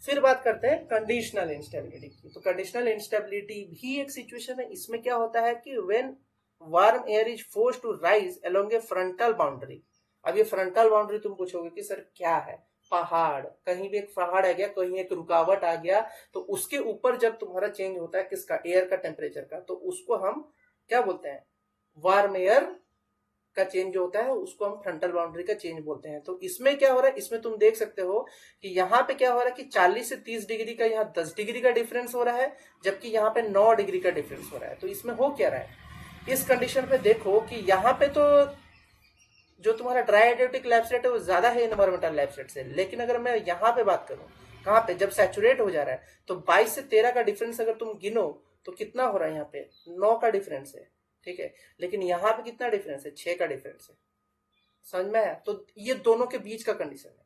फिर बात करते हैं कंडीशनल इंस्टेबिलिटी की। तो कंडीशनल इंस्टेबिलिटी भी एक सिचुएशन है। इसमें क्या होता है कि when warm air is forced to rise along a frontal boundary. अब ये फ्रंटल बाउंड्री तुम पूछोगे कि सर क्या है, पहाड़, कहीं भी एक पहाड़ आ गया, कहीं एक रुकावट आ गया, तो उसके ऊपर जब तुम्हारा चेंज होता है किसका, एयर का टेम्परेचर का, तो उसको हम क्या बोलते हैं, वार्म एयर का चेंज जो होता है उसको हम फ्रंटल बाउंड्री का चेंज बोलते हैं। तो इसमें क्या हो रहा है, इसमें तुम देख सकते हो कि यहाँ पे क्या हो रहा है कि 40 से 30 डिग्री का यहाँ 10 डिग्री का डिफरेंस हो रहा है, जबकि यहाँ पे 9 डिग्री का डिफरेंस हो रहा है। तो इसमें हो क्या रहा है, इस कंडीशन पे देखो कि यहाँ पे तो जो तुम्हारा ड्राई एडियाबेटिक लैप्स रेट है वो ज्यादा है इन्वायरमेंटल लैप्स रेट से। लेकिन अगर मैं यहाँ पे बात करूँ, कहाँ पे, जब सैचुरेट हो जा रहा है तो 22 से 13 का डिफरेंस अगर तुम गिनो तो कितना हो रहा है, यहाँ पे 9 का डिफरेंस है, ठीक है। लेकिन यहाँ पे कितना डिफरेंस है, 6 का डिफरेंस है। समझ में आया। तो ये दोनों के बीच का कंडीशन है।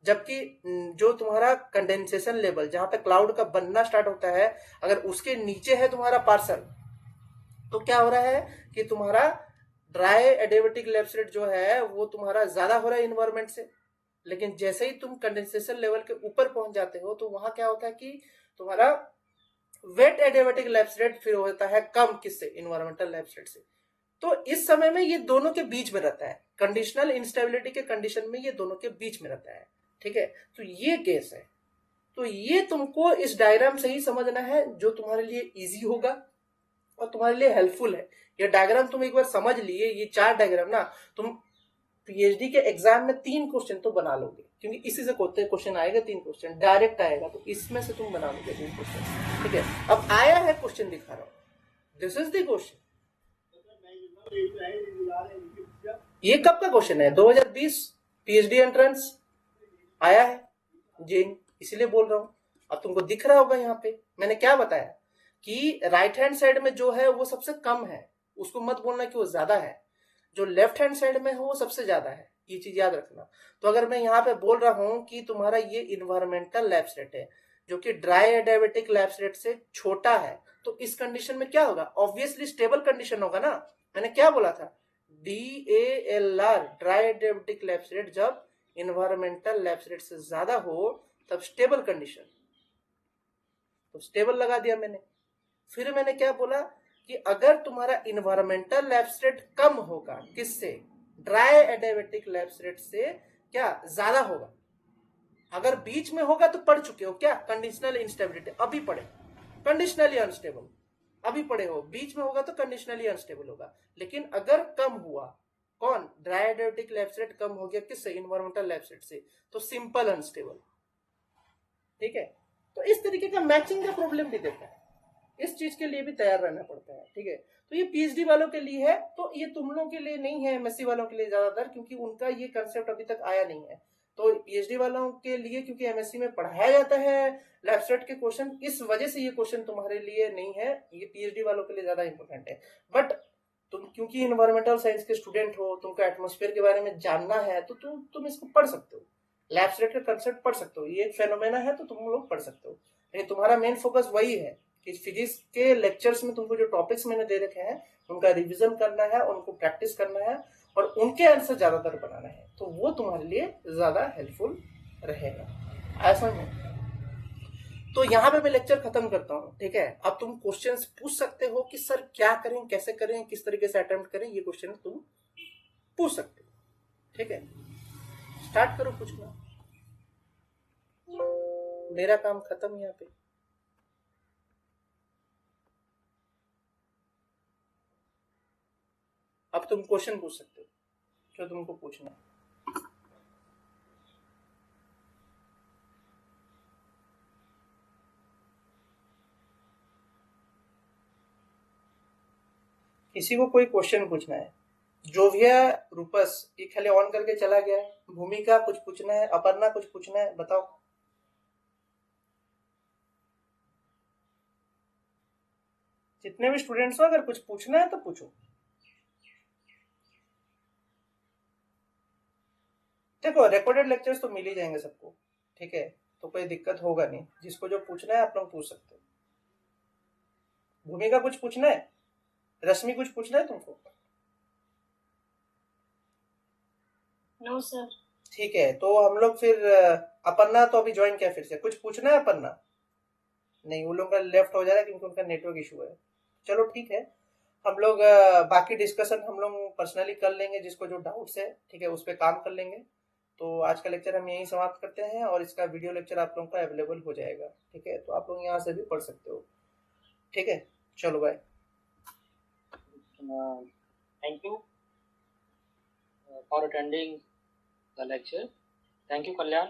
जबकि जो तुम्हारा कंडेंसेशन लेवल, जहां पे क्लाउड का बनना स्टार्ट होता है, अगर उसके नीचे है तुम्हारा पार्सल, तो क्या हो रहा है कि तुम्हारा ड्राई एडियाबेटिक लैप्स रेट जो है वो तुम्हारा ज्यादा हो रहा है इन्वायरमेंट से, लेकिन जैसे ही तुम कंडेंसेशन लेवल के ऊपर पहुंच जाते हो तो वहां क्या होता है कि तुम्हारा वेट एडियाबेटिक लैप्स रेट फिर होता है कम, किससे? इन्वायरमेंटल लैप्स रेट से। तो इस समय में ये दोनों के बीच में रहता है, कंडीशनल इंस्टेबिलिटी के कंडीशन में ये दोनों के बीच में रहता है, ठीक है। तो ये केस है, तो ये तुमको इस डायग्राम से ही समझना है जो तुम्हारे लिए इजी होगा और तुम्हारे लिए हेल्पफुल है। ये डायग्राम तुम एक बार समझ लिए, ये 4 डायग्राम ना तुम पीएचडी के एग्जाम में 3 क्वेश्चन तो बना लोगे, क्योंकि इसी से क्वेश्चन आएगा, 3 क्वेश्चन डायरेक्ट आएगा, तो इसमें से तुम बना लोगे 3 क्वेश्चन, ठीक है। अब आया है क्वेश्चन दिखा रहा हूं, दिस इज द क्वेश्चन। ये कब का क्वेश्चन है? 2020 पीएचडी एंट्रेंस आया है जी, इसीलिए बोल रहा हूं। अब तुमको दिख रहा होगा यहाँ पे मैंने क्या बताया कि राइट हैंड साइड में जो है वो सबसे कम है, उसको मत बोलना कि वो ज्यादा है, जो लेफ्ट हैंड साइड में है वो सबसे ज्यादा है, ये चीज याद रखना। तो अगर मैं यहाँ पे बोल रहा हूं कि तुम्हारा ये इन्वायरमेंटल लैप्स रेट है जो कि ड्राई एडियाबेटिक लैप्स रेट से छोटा है, तो इस कंडीशन में क्या होगा? ऑब्वियसली स्टेबल कंडीशन होगा ना। मैंने क्या बोला था? DALR dry adiabatic lapse rate जब इन्वायरमेंटल लैप्स रेट से ज्यादा हो तब स्टेबल कंडीशन, तो स्टेबल लगा दिया मैंने। फिर मैंने क्या बोला कि अगर तुम्हारा इन्वायरमेंटल लैप्स रेट कम होगा, किससे? ड्राई एडियाबेटिक लैप्स रेट से क्या ज्यादा होगा। अगर बीच में होगा तो पढ़ चुके हो क्या? कंडीशनल इंस्टेबिलिटी अभी पढ़े, कंडीशनली अनस्टेबल अभी पढ़े हो, बीच में होगा तो कंडीशनली अनस्टेबल होगा। लेकिन अगर कम हुआ, कौन? ड्राई एडियाबेटिक लैप्स रेट कम हो गया, किससे? इन्वायरमेंटल लैप्स रेट से, तो सिंपल अनस्टेबल, ठीक है। तो इस तरीके का मैचिंग का प्रॉब्लम भी देता है, इस चीज के लिए भी तैयार रहना पड़ता है, ठीक है। तो ये पीएचडी वालों के लिए है, तो ये तुम लोगों के लिए नहीं है, एमएससी वालों के लिए ज्यादातर, क्योंकि उनका ये कंसेप्ट अभी तक आया नहीं है। तो पीएचडी वालों के लिए क्योंकि एमएससी में पढ़ाया जाता है लैप्स रेट के क्वेश्चन, इस वजह से ये क्वेश्चन तुम्हारे लिए नहीं है, ये पीएचडी वालों के लिए ज्यादा इंपॉर्टेंट है। बट तुम क्योंकि इन्वायरमेंटल साइंस के स्टूडेंट हो, तुमको एटमॉस्फेयर के बारे में जानना है, तो तुम इसको पढ़ सकते हो, लैप्स रेट का कंसेप्ट पढ़ सकते हो, ये एक फेनोमेना है, तो तुम लोग पढ़ सकते हो। लेकिन तुम्हारा मेन फोकस वही है कि फिजिक्स के लेक्चर्स में तुमको जो टॉपिक्स मैंने दे रखे हैं उनका रिवीजन करना है, उनको प्रैक्टिस करना है और उनके आंसर ज्यादातर बनाना है, तो वो तुम्हारे लिए ज्यादा हेल्पफुल रहेगा, ऐसा नहीं। तो यहाँ पे मैं लेक्चर खत्म करता हूँ, ठीक है। अब तुम क्वेश्चंस पूछ सकते हो कि सर क्या करें, कैसे करें, किस तरीके से अटेम्प्ट करें, ये क्वेश्चन तुम पूछ सकते हो, ठीक है। स्टार्ट करो पूछना, मेरा काम खत्म यहाँ पे। अब तुम क्वेश्चन पूछ सकते हो जो तुमको पूछना है। किसी को कोई क्वेश्चन पूछना है? जोविया रूपस ये खाली ऑन करके चला गया है। भूमिका कुछ पूछना है? अपर्णा कुछ पूछना है? बताओ। जितने भी स्टूडेंट्स हो, अगर कुछ पूछना है तो पूछो। देखो रिकॉर्डेड लेक्चर्स तो मिल ही जाएंगे सबको, ठीक है, तो कोई दिक्कत होगा नहीं। जिसको जो पूछना है आप लोग पूछ सकते हो। भूमिका कुछ पूछना है? रश्मि कुछ पूछना है तुमको? No sir. ठीक है, तो हम लोग फिर अपर्णा तो अभी ज्वाइन किया, फिर से कुछ पूछना है अपर्णा? नहीं, वो लोग का लेफ्ट हो जा रहा है क्योंकि उनका नेटवर्क इशू है। चलो ठीक है, हम लोग बाकी डिस्कशन हम लोग पर्सनली कर लेंगे, जिसको जो डाउट्स है, ठीक है, उस पर काम कर लेंगे। तो आज का लेक्चर हम यहीं समाप्त करते हैं और इसका वीडियो लेक्चर आप लोगों का अवेलेबल हो जाएगा, ठीक है। तो आप लोग यहाँ से भी पढ़ सकते हो, ठीक है। चलो bye. Thank you for attending the lecture. Thank you, Kalyan.